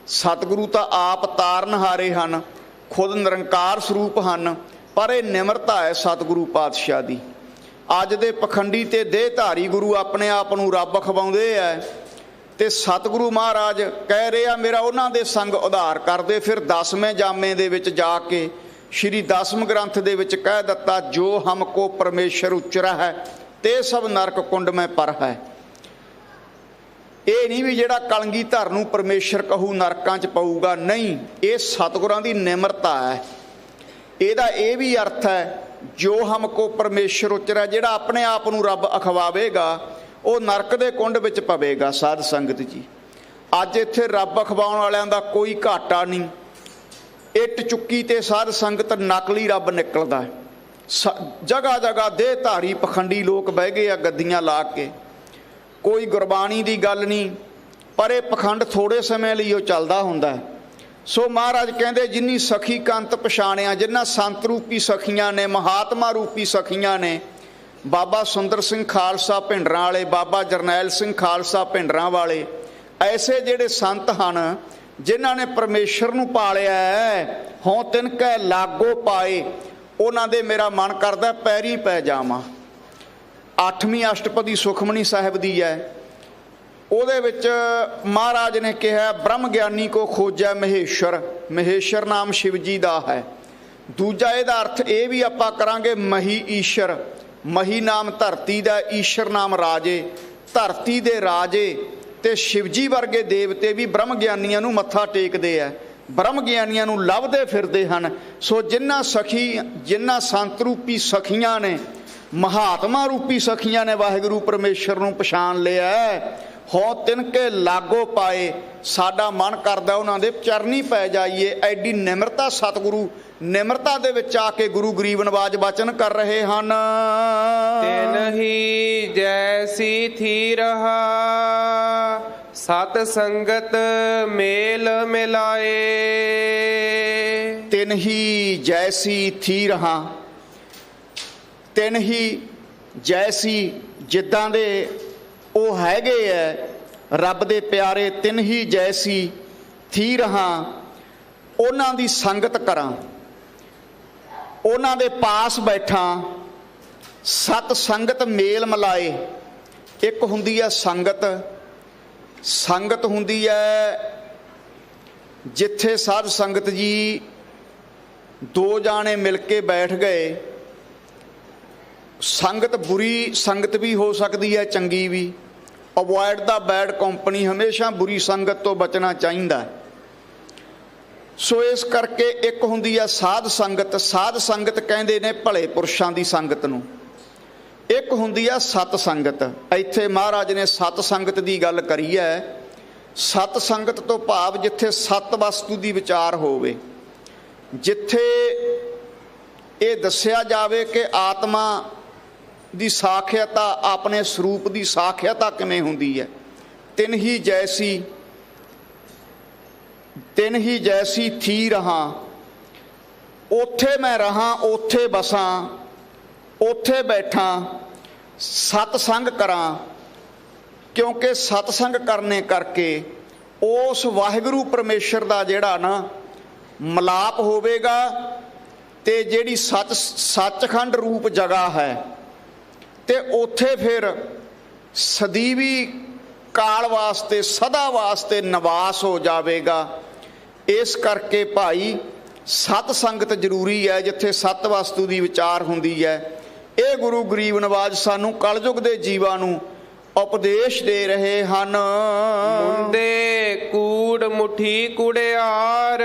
ਸਤਿਗੁਰੂ ਤਾਂ ਆਪ ਤਾਰਨਹਾਰੇ ਹਨ, ਖੁਦ ਨਿਰੰਕਾਰ ਸਰੂਪ ਹਨ, ਪਰ ਇਹ ਨਿਮਰਤਾ ਹੈ ਸਤਿਗੁਰੂ ਪਾਤਸ਼ਾਹ ਦੀ। ਅੱਜ ਦੇ ਪਖੰਡੀ ਤੇ ਦੇਹਧਾਰੀ ਗੁਰੂ ਆਪਣੇ ਆਪ ਨੂੰ ਰੱਬ ਖਵਾਉਂਦੇ ਐ, ਤੇ ਸਤਿਗੁਰੂ ਮਹਾਰਾਜ ਕਹਿ ਰਹੇ ਆ ਮੇਰਾ ਉਹਨਾਂ ਦੇ ਸੰਗ ਉਧਾਰ ਕਰਦੇ। ਫਿਰ 10ਵੇਂ ਜਾਮੇ ਦੇ ਵਿੱਚ ਜਾ ਕੇ ਸ਼੍ਰੀ 10ਵੇਂ ਗ੍ਰੰਥ ਦੇ ਵਿੱਚ ਕਹਿ ਦਿੱਤਾ, ਜੋ ਹਮਕੋ ਪਰਮੇਸ਼ਰ ਉਚਰਾ ਹੈ ਤੇ ਸਭ ਨਰਕ ਕੁੰਡ ਮੈਂ ਪਰ ਹੈ। ਇਹ ਨਹੀਂ ਵੀ ਜਿਹੜਾ ਕਲਗੀਧਰ ਨੂੰ ਪਰਮੇਸ਼ਰ ਕਹੂ ਨਰਕਾਂ 'ਚ ਪਊਗਾ, ਨਹੀਂ, ਇਹ ਸਤਿਗੁਰਾਂ ਦੀ ਨਿਮਰਤਾ ਹੈ। ਇਹਦਾ ਇਹ ਵੀ ਅਰਥ ਹੈ ਜੋ ਹਮਕੋ ਪਰਮੇਸ਼ਰ ਉਚਰਾ, ਜਿਹੜਾ ਆਪਣੇ ਆਪ ਨੂੰ ਰੱਬ ਅਖਵਾਵੇਗਾ ਉਹ ਨਰਕ ਦੇ ਕੁੰਡ ਵਿੱਚ ਪਵੇਗਾ। ਸਾਧ ਸੰਗਤ ਜੀ, ਅੱਜ ਇੱਥੇ ਰੱਬ ਅਖਵਾਉਣ ਵਾਲਿਆਂ ਦਾ ਕੋਈ ਘਾਟਾ ਨਹੀਂ। ਇੱਟ ਚੁੱਕੀ ਤੇ ਸਾਧ ਸੰਗਤ ਨਕਲੀ ਰੱਬ ਨਿਕਲਦਾ। ਜਗ੍ਹਾ ਜਗ੍ਹਾ ਦੇਹਧਾਰੀ ਪਖੰਡੀ ਲੋਕ ਬਹਿ ਗਏ ਆ ਗੱਦੀਆਂ ਲਾ ਕੇ। ਕੋਈ ਗੁਰਬਾਣੀ ਦੀ ਗੱਲ ਨਹੀਂ, ਪਰ ਇਹ ਪਖੰਡ ਥੋੜ੍ਹੇ ਸਮੇਂ ਲਈ ਉਹ ਚੱਲਦਾ ਹੁੰਦਾ। ਸੋ ਮਹਾਰਾਜ ਕਹਿੰਦੇ ਜਿੰਨੀ ਸਖੀ ਕੰਤ ਪਛਾਣਿਆ, ਜਿਨ੍ਹਾਂ ਸੰਤ ਰੂਪੀ ਸਖੀਆਂ ਨੇ, ਮਹਾਤਮਾ ਰੂਪੀ ਸਖੀਆਂ ਨੇ, ਬਾਬਾ ਸੁੰਦਰ ਸਿੰਘ ਖਾਲਸਾ ਭਿੰਡਰਾਂ ਵਾਲੇ, ਬਾਬਾ ਜਰਨੈਲ ਸਿੰਘ ਖਾਲਸਾ ਭਿੰਡਰਾਂ ਵਾਲੇ, ਐਸੇ ਜਿਹੜੇ ਸੰਤ ਹਨ ਜਿਨ੍ਹਾਂ ਨੇ ਪਰਮੇਸ਼ਰ ਨੂੰ ਪਾਲਿਆ ਹੈ, ਹੋਂ ਤਿਨ ਕੈ ਲਾਗੋ ਪਾਏ, ਉਹਨਾਂ ਦੇ ਮੇਰਾ ਮਨ ਕਰਦਾ ਪੈਰੀ ਪੈ ਜਾਵਾਂ। 8ਵੀਂ ਅਸ਼ਟਪਦੀ ਸੁਖਮਣੀ ਸਾਹਿਬ ਦੀ ਹੈ। ਉਹਦੇ ਵਿੱਚ ਮਹਾਰਾਜ ਨੇ ਕਿਹਾ ਬ੍ਰਹਮ ਗਿਆਨੀ ਕੋ ਖੋਜੈ ਮਹੇਸ਼ਰ। ਮਹੇਸ਼ਰ ਨਾਮ ਸ਼ਿਵ ਜੀ ਦਾ ਹੈ। ਦੂਜਾ ਇਹਦਾ ਅਰਥ ਇਹ ਵੀ ਆਪਾਂ ਕਰਾਂਗੇ ਮਹੀ ਈਸ਼ਰ। ਮਹੀ ਨਾਮ ਧਰਤੀ ਦਾ, ਈਸ਼ਰ ਨਾਮ ਰਾਜੇ। ਧਰਤੀ ਦੇ ਰਾਜੇ ਤੇ ਸ਼ਿਵਜੀ ਵਰਗੇ ਦੇਵਤੇ ਵੀ ਬ੍ਰਹਮ ਗਿਆਨੀਆਂ ਨੂੰ ਮੱਥਾ ਟੇਕਦੇ ਆ, ਬ੍ਰਹਮ ਗਿਆਨੀਆਂ ਨੂੰ ਲੱਭਦੇ ਫਿਰਦੇ ਹਨ। ਸੋ ਜਿਨ੍ਹਾਂ ਸੰਤ ਰੂਪੀ ਸਖੀਆਂ ਨੇ, ਮਹਾਤਮਾ ਰੂਪੀ ਸਖੀਆਂ ਨੇ ਵਾਹਿਗੁਰੂ ਪਰਮੇਸ਼ਰ ਨੂੰ ਪਛਾਣ ਲਿਆ, ਹੋ ਤਿਨ ਕੇ ਲਾਗੋ ਪਾਏ, ਸਾਡਾ ਮਨ ਕਰਦਾ ਉਹਨਾਂ ਦੇ ਚਰਨੀ ਪੈ ਜਾਈਏ। ਐਡੀ ਨਿਮਰਤਾ ਸਤਿਗੁਰੂ ਨਿਮਰਤਾ ਦੇ ਵਿੱਚ ਆ ਕੇ ਗੁਰੂ ਗਰੀਬ ਨਵਾਜ ਬਚਨ ਕਰ ਰਹੇ ਹਨ। ਤਿਨਹੀ ਜੈਸੀ ਥੀ ਰਹਾ ਸਤ ਸੰਗਤ ਮੇਲ ਮਿਲਾਏ। ਤਿਨਹੀ ਜੈਸੀ ਥੀ ਰਹਾ, ਤਿਨਹੀ ਜੈਸੀ, ਜਿੱਦਾਂ ਦੇ ਉਹ ਹੈਗੇ ਐ ਰੱਬ ਦੇ ਪਿਆਰੇ, ਤਿਨਹੀ ਜੈਸੀ ਥੀ ਰਹਾ, ਉਹਨਾਂ ਦੀ ਸੰਗਤ ਕਰਾਂ, ਉਹਨਾਂ ਦੇ ਪਾਸ ਬੈਠਾਂ। ਸਤ ਸੰਗਤ ਮੇਲ ਮਿਲਾਏ। ਇੱਕ ਹੁੰਦੀ ਹੈ ਸੰਗਤ, ਸੰਗਤ ਹੁੰਦੀ ਹੈ ਜਿੱਥੇ ਸਾਧ ਸੰਗਤ ਜੀ ਦੋ ਜਾਣੇ ਮਿਲ ਕੇ ਬੈਠ ਗਏ। ਸੰਗਤ ਬੁਰੀ ਸੰਗਤ ਵੀ ਹੋ ਸਕਦੀ ਹੈ, ਚੰਗੀ ਵੀ। ਅਵੋਇਡ ਦਾ ਬੈਡ ਕੰਪਨੀ, ਹਮੇਸ਼ਾ ਬੁਰੀ ਸੰਗਤ ਤੋਂ ਬਚਣਾ ਚਾਹੀਦਾ। ਸੋ ਇਸ ਕਰਕੇ ਇੱਕ ਹੁੰਦੀ ਆ ਸਾਧ ਸੰਗਤ। ਸਾਧ ਸੰਗਤ ਕਹਿੰਦੇ ਨੇ ਭਲੇ ਪੁਰਸ਼ਾਂ ਦੀ ਸੰਗਤ ਨੂੰ। ਇੱਕ ਹੁੰਦੀ ਆ ਸਤ ਸੰਗਤ। ਇੱਥੇ ਮਹਾਰਾਜ ਨੇ ਸਤ ਸੰਗਤ ਦੀ ਗੱਲ ਕਰੀ ਹੈ। ਸਤ ਸੰਗਤ ਤੋਂ ਭਾਵ ਜਿੱਥੇ ਸਤ ਵਸਤੂ ਦੀ ਵਿਚਾਰ ਹੋਵੇ, ਜਿੱਥੇ ਇਹ ਦੱਸਿਆ ਜਾਵੇ ਕਿ ਆਤਮਾ ਦੀ ਸਾਖਿਅਤਾ, ਆਪਣੇ ਸਰੂਪ ਦੀ ਸਾਖਿਅਤਾ ਕਿਵੇਂ ਹੁੰਦੀ ਹੈ। ਤਿਨਹੀ ਜੈਸੀ ਤਿਨ ਹੀ ਜੈਸੀ ਥੀ ਰਹਾ। ਉੱਥੇ ਮੈਂ ਰਹਾਂ, ਉੱਥੇ ਬਸਾਂ, ਉੱਥੇ ਬੈਠਾਂ, ਸਤਸੰਗ ਕਰਾਂ। ਕਿਉਂਕਿ ਸਤਸੰਗ ਕਰਨੇ ਕਰਕੇ ਉਸ ਵਾਹਿਗੁਰੂ ਪਰਮੇਸ਼ਰ ਦਾ ਜਿਹੜਾ ਨਾ ਮਿਲਾਪ ਹੋਵੇਗਾ ਤੇ ਜਿਹੜੀ ਸੱਚਖੰਡ ਰੂਪ ਜਗ੍ਹਾ ਹੈ ਤੇ ਉੱਥੇ ਫਿਰ ਸਦੀਵੀ ਕਾਲ ਵਾਸਤੇ ਸਦਾ ਵਾਸਤੇ ਨਿਵਾਸ ਹੋ ਜਾਵੇਗਾ। ਇਸ ਕਰਕੇ ਭਾਈ ਸਤ ਸੰਗਤ ਜ਼ਰੂਰੀ ਹੈ, ਜਿੱਥੇ ਸਤ ਵਸਤੂ ਦੀ ਵਿਚਾਰ ਹੁੰਦੀ ਹੈ। ਇਹ ਗੁਰੂ ਗਰੀਬ ਨਵਾਜ ਸਾਨੂੰ ਕਲਯੁਗ ਦੇ ਜੀਵਾਂ ਨੂੰ ਉਪਦੇਸ਼ ਦੇ ਰਹੇ ਹਨ। ਮੁੰਦੇ ਕੂੜ ਮੁਠੀ ਕੁੜਿਆਰ।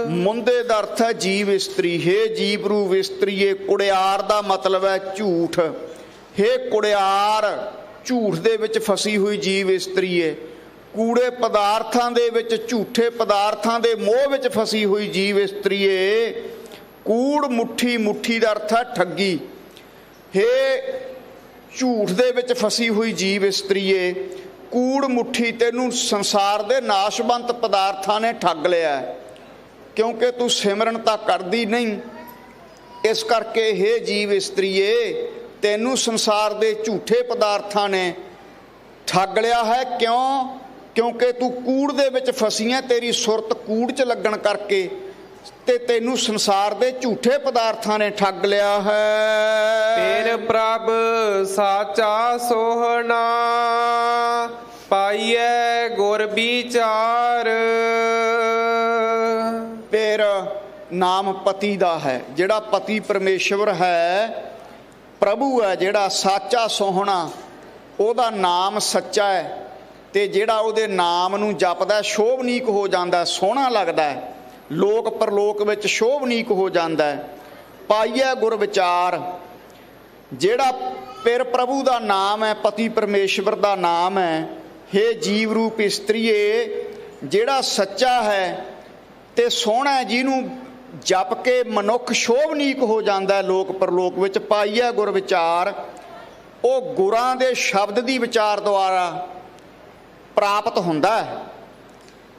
ਮੁੰਦੇ ਦਾ ਅਰਥ ਹੈ ਜੀਵ ਇਸਤਰੀ। ਹੇ ਜੀਵ ਰੂਪ ਇਸਤਰੀਏ। ਕੁੜਿਆਰ ਦਾ ਮਤਲਬ ਹੈ ਝੂਠ। ਹੇ ਕੁੜਿਆਰ, ਝੂਠ ਦੇ ਵਿੱਚ ਫਸੀ ਹੋਈ ਜੀਵ ਇਸਤਰੀਏ। ਕੂੜੇ ਪਦਾਰਥਾਂ ਦੇ ਵਿੱਚ, ਝੂਠੇ ਪਦਾਰਥਾਂ ਦੇ ਮੋਹ ਵਿੱਚ ਫਸੀ ਹੋਈ ਜੀਵ ਇਸਤਰੀਏ। ਕੂੜ ਮੁੱਠੀ, ਮੁੱਠੀ ਦਾ ਅਰਥ ਹੈ ਠੱਗੀ। ਹੇ ਝੂਠ ਦੇ ਵਿੱਚ ਫਸੀ ਹੋਈ ਜੀਵ ਇਸਤਰੀਏ, ਕੂੜ ਮੁੱਠੀ, ਤੈਨੂੰ ਸੰਸਾਰ ਦੇ ਨਾਸ਼ਵੰਤ ਪਦਾਰਥਾਂ ਨੇ ਠੱਗ ਲਿਆ, ਕਿਉਂਕਿ ਤੂੰ ਸਿਮਰਨ ਤਾਂ ਕਰਦੀ ਨਹੀਂ। ਇਸ ਕਰਕੇ ਹੇ ਜੀਵ ਇਸਤਰੀਏ, ਤੈਨੂੰ ਸੰਸਾਰ ਦੇ ਝੂਠੇ ਪਦਾਰਥਾਂ ਨੇ ਠੱਗ ਲਿਆ ਹੈ। ਕਿਉਂ? ਕਿਉਂਕਿ ਤੂੰ ਕੂੜ ਦੇ ਵਿੱਚ ਫਸੀ ਹੈ। ਤੇਰੀ ਸੁਰਤ ਕੂੜ 'ਚ ਲੱਗਣ ਕਰਕੇ ਤੇ ਤੈਨੂੰ ਸੰਸਾਰ ਦੇ ਝੂਠੇ ਪਦਾਰਥਾਂ ਨੇ ਠੱਗ ਲਿਆ ਹੈ। ਤੇਰ ਪ੍ਰਭ ਸਾਚਾ ਸੋਹਣਾ, ਪਾਈਐ ਗੁਰ ਵਿਚਾਰ। ਫਿਰ ਨਾਮ ਪਤੀ ਦਾ ਹੈ, ਜਿਹੜਾ ਪਤੀ ਪਰਮੇਸ਼ਵਰ ਹੈ, ਪ੍ਰਭੂ ਹੈ ਜਿਹੜਾ ਸਾਚਾ ਸੋਹਣਾ, ਉਹਦਾ ਨਾਮ ਸੱਚਾ ਹੈ ਤੇ ਜਿਹੜਾ ਉਹਦੇ ਨਾਮ ਨੂੰ ਜਪਦਾ ਸ਼ੋਭਨੀਕ ਹੋ ਜਾਂਦਾ, ਸੋਹਣਾ ਲੱਗਦਾ ਹੈ, ਲੋਕ ਪਰਲੋਕ ਵਿੱਚ ਸ਼ੋਭਨੀਕ ਹੋ ਜਾਂਦਾ ਹੈ। ਪਾਈਐ ਗੁਰ ਵਿਚਾਰ, ਜਿਹੜਾ ਪਿਰ ਪ੍ਰਭੂ ਦਾ ਨਾਮ ਹੈ, ਪਤੀ ਪਰਮੇਸ਼ਵਰ ਦਾ ਨਾਮ ਹੈ। ਹੇ ਜੀਵ ਰੂਪ ਇਸਤਰੀਏ, ਜਿਹੜਾ ਸੱਚਾ ਹੈ ਤੇ ਸੋਹਣਾ, ਜਿਹਨੂੰ ਜਪ ਕੇ ਮਨੁੱਖ ਸ਼ੋਭਨੀਕ ਹੋ ਜਾਂਦਾ ਲੋਕ ਪਰਲੋਕ ਵਿੱਚ। ਪਾਈਐ ਗੁਰ ਵਿਚਾਰ, ਉਹ ਗੁਰਾਂ ਦੇ ਸ਼ਬਦ ਦੀ ਵਿਚਾਰ ਦੁਆਰਾ ਪ੍ਰਾਪਤ ਹੁੰਦਾ ਹੈ।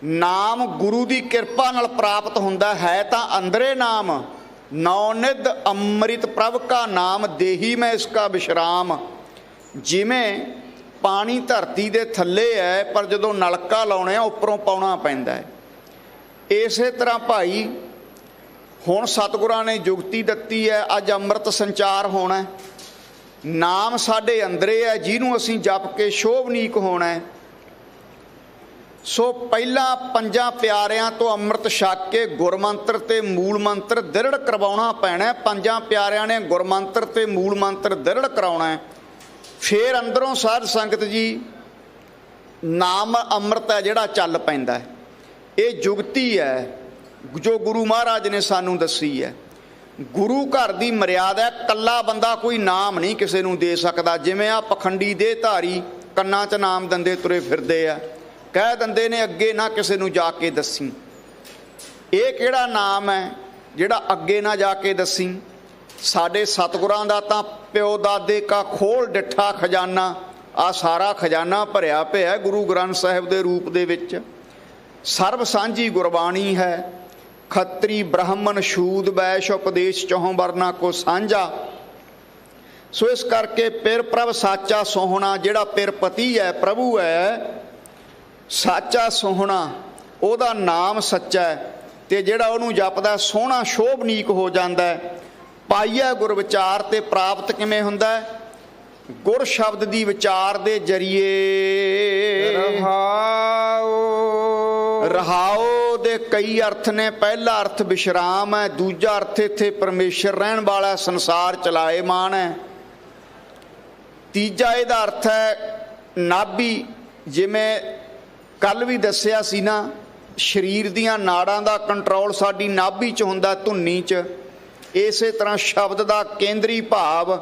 ਨਾਮ ਗੁਰੂ ਦੀ ਕਿਰਪਾ ਨਾਲ ਪ੍ਰਾਪਤ ਹੁੰਦਾ ਹੈ ਤਾਂ ਅੰਦਰੇ ਨਾਮ। ਨੌ ਨਿਧ ਅੰਮ੍ਰਿਤ ਪ੍ਰਭ ਕਾ ਨਾਮ, ਦੇਹੀ ਮੈਂ ਇਸਕਾ ਵਿਸ਼ਰਾਮ। ਜਿਵੇਂ ਪਾਣੀ ਧਰਤੀ ਦੇ ਥੱਲੇ ਹੈ, ਪਰ ਜਦੋਂ ਨਲਕਾ ਲਾਉਣੇ ਆ ਉੱਪਰੋਂ ਪਾਉਣਾ ਪੈਂਦਾ ਹੈ। ਇਸੇ ਤਰ੍ਹਾਂ ਭਾਈ ਹੁਣ ਸਤਿਗੁਰਾਂ ਨੇ ਜੁਗਤੀ ਦਿੱਤੀ ਹੈ, ਅੱਜ ਅੰਮ੍ਰਿਤ ਸੰਚਾਰ ਹੋਣਾ। ਨਾਮ ਸਾਡੇ ਅੰਦਰੇ ਹੈ, ਜਿਹਨੂੰ ਅਸੀਂ ਜਪ ਕੇ ਸ਼ੋਭਨੀਕ ਹੋਣਾ। ਸੋ ਪਹਿਲਾਂ ਪੰਜਾਂ ਪਿਆਰਿਆਂ ਤੋਂ ਅੰਮ੍ਰਿਤ ਛਕ ਕੇ ਗੁਰਮੰਤਰ ਤੇ ਮੂਲ ਮੰਤਰ ਦ੍ਰਿੜ ਕਰਵਾਉਣਾ ਪੈਣਾ। ਪੰਜਾਂ ਪਿਆਰਿਆਂ ਨੇ ਗੁਰਮੰਤਰ ਤੇ ਮੂਲ ਮੰਤਰ ਦ੍ਰਿੜ ਕਰਾਉਣਾ। ਫਿਰ ਅੰਦਰੋਂ ਸਾਧ ਸੰਗਤ ਜੀ ਨਾਮ ਅੰਮ੍ਰਿਤ ਹੈ ਜਿਹੜਾ ਚੱਲ ਪੈਂਦਾ। ਇਹ ਜੁਗਤੀ ਹੈ ਜੋ ਗੁਰੂ ਮਹਾਰਾਜ ਨੇ ਸਾਨੂੰ ਦੱਸੀ ਹੈ। ਗੁਰੂ ਘਰ ਦੀ ਮਰਿਆਦਾ, ਕੱਲਾ ਬੰਦਾ ਕੋਈ ਨਾਮ ਨਹੀਂ ਕਿਸੇ ਨੂੰ ਦੇ ਸਕਦਾ। ਜਿਵੇਂ ਆ ਪਖੰਡੀ ਦੇਹ ਧਾਰੀ ਕੰਨਾਂ 'ਚ ਨਾਮ ਦੰਦੇ ਤੁਰੇ ਫਿਰਦੇ ਆ, ਕਹਿ ਦਿੰਦੇ ਨੇ ਅੱਗੇ ਨਾ ਕਿਸੇ ਨੂੰ ਜਾ ਕੇ ਦੱਸੀ। ਇਹ ਕਿਹੜਾ ਨਾਮ ਹੈ ਜਿਹੜਾ ਅੱਗੇ ਨਾ ਜਾ ਕੇ ਦੱਸੀ? ਸਾਡੇ ਸਤਿਗੁਰਾਂ ਦਾ ਤਾਂ ਪਿਓ ਦਾਦੇ ਕਾ ਖੋਲ ਡਿੱਠਾ ਖਜ਼ਾਨਾ, ਆ ਸਾਰਾ ਖਜ਼ਾਨਾ ਭਰਿਆ ਪਿਆ ਗੁਰੂ ਗ੍ਰੰਥ ਸਾਹਿਬ ਦੇ ਰੂਪ ਦੇ ਵਿੱਚ। ਸਰਬ ਸਾਂਝੀ ਗੁਰਬਾਣੀ ਹੈ। ਖੱਤਰੀ ਬ੍ਰਾਹਮਣ ਸ਼ੂਦ ਵੈਸ਼ ਉਪਦੇਸ਼ ਚੌਹਾਂ ਵਰਨਾ ਕੋ ਸਾਂਝਾ। ਸੋ ਇਸ ਕਰਕੇ ਪਿਰ ਪ੍ਰਭ ਸਾਚਾ ਸੋਹਣਾ, ਜਿਹੜਾ ਪਿਰ ਪਤੀ ਹੈ, ਪ੍ਰਭੂ ਹੈ, ਸਾਚਾ ਸੋਹਣਾ, ਉਹਦਾ ਨਾਮ ਸੱਚਾ ਹੈ ਤੇ ਜਿਹੜਾ ਉਹਨੂੰ ਜਪਦਾ ਸੋਹਣਾ ਸ਼ੋਭਨੀਕ ਹੋ ਜਾਂਦਾ। ਪਾਈਐ ਗੁਰ ਵਿਚਾਰ, ਤੇ ਪ੍ਰਾਪਤ ਕਿਵੇਂ ਹੁੰਦਾ? ਗੁਰ ਸ਼ਬਦ ਦੀ ਵਿਚਾਰ ਦੇ ਜਰੀਏ। ਰਹਾਓ ਦੇ ਕਈ ਅਰਥ ਨੇ। ਪਹਿਲਾ ਅਰਥ ਵਿਸ਼ਰਾਮ ਹੈ, ਦੂਜਾ ਅਰਥ ਇੱਥੇ ਪਰਮੇਸ਼ਰ ਰਹਿਣ ਵਾਲਾ, ਸੰਸਾਰ ਚਲਾਏਮਾਨ ਹੈ। ਤੀਜਾ ਇਹਦਾ ਅਰਥ ਹੈ ਨਾਭੀ। ਜਿਵੇਂ ਕੱਲ ਵੀ ਦੱਸਿਆ ਸੀ ਨਾ, ਸਰੀਰ ਦੀਆਂ ਨਾੜਾਂ ਦਾ ਕੰਟਰੋਲ ਸਾਡੀ ਨਾਭੀ 'ਚ ਹੁੰਦਾ, ਧੁੰਨੀ 'ਚ। ਇਸੇ ਤਰ੍ਹਾਂ ਸ਼ਬਦ ਦਾ ਕੇਂਦਰੀ ਭਾਵ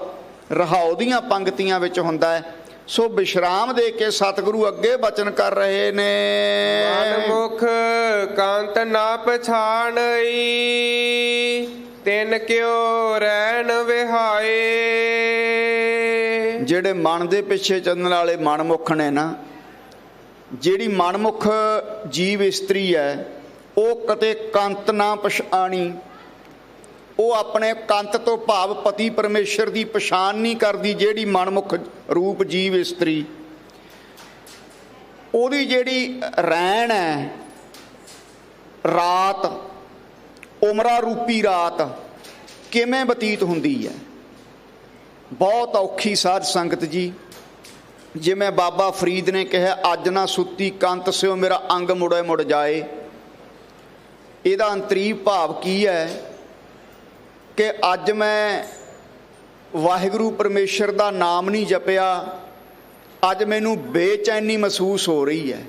ਰਹਾਉ ਦੀਆਂ ਪੰਕਤੀਆਂ ਵਿੱਚ ਹੁੰਦਾ ਹੈ। ਸੋ ਵਿਸ਼ਰਾਮ ਦੇ ਕੇ ਸਤਿਗੁਰੂ ਅੱਗੇ ਬਚਨ ਕਰ ਰਹੇ ਨੇ। ਮਨਮੁਖ ਕਾਂਤ ਨਾ ਪਛਾਣਈ, ਤਿਨ ਕਿਉ ਰਹਿਣ ਵਿਹਾਏ। ਜਿਹੜੇ ਮਨ ਦੇ ਪਿੱਛੇ ਚੱਲਣ ਵਾਲੇ ਮਨਮੁਖ ਨੇ ਨਾ, ਜਿਹੜੀ ਮਨਮੁਖ ਜੀਵ ਇਸਤਰੀ ਹੈ ਉਹ ਕਦੇ ਕੰਤ ਨਾ ਪਛਾਣੀ, ਉਹ ਆਪਣੇ ਕੰਤ ਤੋਂ ਭਾਵ ਪਤੀ ਪਰਮੇਸ਼ਰ ਦੀ ਪਛਾਣ ਨਹੀਂ ਕਰਦੀ। ਜਿਹੜੀ ਮਨਮੁਖ ਰੂਪ ਜੀਵ ਇਸਤਰੀ, ਉਹਦੀ ਜਿਹੜੀ ਰੈਣ ਹੈ ਰਾਤ, ਉਮਰਾ ਰੂਪੀ ਰਾਤ ਕਿਵੇਂ ਬਤੀਤ ਹੁੰਦੀ ਹੈ। ਬਹੁਤ ਔਖੀ ਸਾਧ ਸੰਗਤ ਜੀ। ਜਿਵੇਂ ਬਾਬਾ ਫਰੀਦ ਨੇ ਕਿਹਾ, ਅੱਜ ਨਾ ਸੁੱਤੀ ਕੰਤ ਸਿਓ ਮੇਰਾ ਅੰਗ ਮੁੜੇ ਮੁੜ ਜਾਏ। ਇਹਦਾ ਅੰਤਰੀਵ ਭਾਵ ਕੀ ਹੈ ਕਿ ਅੱਜ ਮੈਂ ਵਾਹਿਗੁਰੂ ਪਰਮੇਸ਼ਰ ਦਾ ਨਾਮ ਨਹੀਂ ਜਪਿਆ, ਅੱਜ ਮੈਨੂੰ ਬੇਚੈਨੀ ਮਹਿਸੂਸ ਹੋ ਰਹੀ ਹੈ।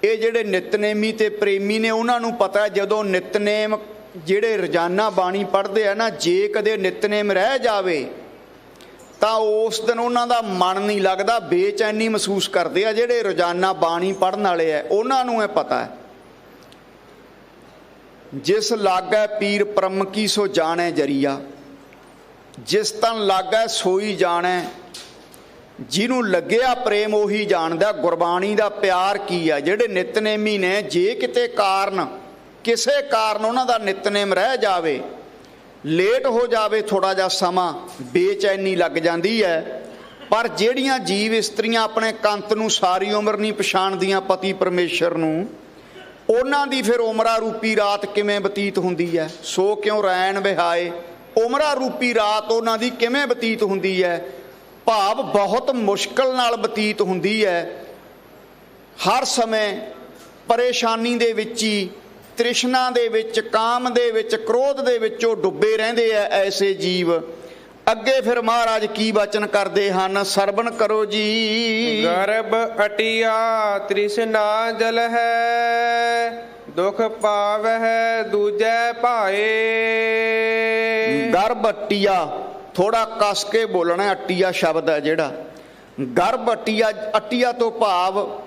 ਇਹ ਜਿਹੜੇ ਨਿਤਨੇਮੀ ਤੇ ਪ੍ਰੇਮੀ ਨੇ ਉਹਨਾਂ ਨੂੰ ਪਤਾ, ਜਦੋਂ ਨਿਤਨੇਮ ਜਿਹੜੇ ਰੋਜ਼ਾਨਾ ਬਾਣੀ ਪੜ੍ਹਦੇ ਆ ਨਾ, ਜੇ ਕਦੇ ਨਿਤਨੇਮ ਰਹਿ ਜਾਵੇ ਤਾਂ ਉਸ ਦਿਨ ਉਹਨਾਂ ਦਾ ਮਨ ਨਹੀਂ ਲੱਗਦਾ, ਬੇਚੈਨੀ ਮਹਿਸੂਸ ਕਰਦੇ ਆ। ਜਿਹੜੇ ਰੋਜ਼ਾਨਾ ਬਾਣੀ ਪੜ੍ਹਨ ਵਾਲੇ ਆ ਉਹਨਾਂ ਨੂੰ ਇਹ ਪਤਾ ਹੈ। ਜਿਸ ਲਾਗੈ ਪੀਰ ਪਰਮ ਕੀ ਸੋ ਜਾਣੈ ਜਰੀਆ, ਜਿਸ ਤਨ ਲਾਗੈ ਸੋਈ ਜਾਣੈ। ਜਿਹਨੂੰ ਲੱਗਿਆ ਪ੍ਰੇਮ ਉਹੀ ਜਾਣਦਾ ਗੁਰਬਾਣੀ ਦਾ ਪਿਆਰ ਕੀ ਆ। ਜਿਹੜੇ ਨਿਤਨੇਮੀ ਨੇ, ਜੇ ਕਿਤੇ ਕਾਰਨ, ਕਿਸੇ ਕਾਰਨ ਉਹਨਾਂ ਦਾ ਨਿਤਨੇਮ ਰਹਿ ਜਾਵੇ, ਲੇਟ ਹੋ ਜਾਵੇ ਥੋੜ੍ਹਾ ਜਿਹਾ ਸਮਾਂ, ਬੇਚੈਨੀ ਲੱਗ ਜਾਂਦੀ ਹੈ। ਪਰ ਜਿਹੜੀਆਂ ਜੀਵ ਇਸਤਰੀਆਂ ਆਪਣੇ ਕੰਤ ਨੂੰ ਸਾਰੀ ਉਮਰ ਨਹੀਂ ਪਛਾਣਦੀਆਂ, ਪਤੀ ਪਰਮੇਸ਼ਰ ਨੂੰ, ਉਹਨਾਂ ਦੀ ਫਿਰ ਉਮਰਾ ਰੂਪੀ ਰਾਤ ਕਿਵੇਂ ਬਤੀਤ ਹੁੰਦੀ ਹੈ। ਸੋ ਕਿਉਂ ਰੈਣ ਵਿਹਾਏ, ਉਮਰਾ ਰੂਪੀ ਰਾਤ ਉਹਨਾਂ ਦੀ ਕਿਵੇਂ ਬਤੀਤ ਹੁੰਦੀ ਹੈ। ਭਾਵ ਬਹੁਤ ਮੁਸ਼ਕਲ ਨਾਲ ਬਤੀਤ ਹੁੰਦੀ ਹੈ। ਹਰ ਸਮੇਂ ਪਰੇਸ਼ਾਨੀ ਦੇ ਵਿੱਚ ਹੀ, ਤ੍ਰਿਸ਼ਨਾ ਦੇ ਵਿੱਚ, ਕਾਮ ਦੇ ਵਿੱਚ, ਕ੍ਰੋਧ ਦੇ ਵਿੱਚ ਉਹ ਡੁੱਬੇ ਰਹਿੰਦੇ ਆ ਐਸੇ ਜੀਵ। ਅੱਗੇ ਫਿਰ ਮਹਾਰਾਜ ਕੀ ਬਚਨ ਕਰਦੇ ਹਨ, ਸਰਵਣ ਕਰੋ ਜੀ। ਗਰਭ ਅਟਿਆ ਤ੍ਰਿਸ਼ਨਾ ਜਲ ਹੈ, ਦੁਖ ਪਾਵਹਿ ਦੂਜੈ ਭਾਏ। ਗਰਭ ਅਟਿਆ, ਥੋੜਾ ਕਸ ਕੇ ਬੋਲਣਾ, ਅਟਿਆ ਸ਼ਬਦ ਹੈ ਜਿਹੜਾ। ਗਰਭ ਅਟਿਆ, ਅਟਿਆ ਤੋਂ ਭਾਵ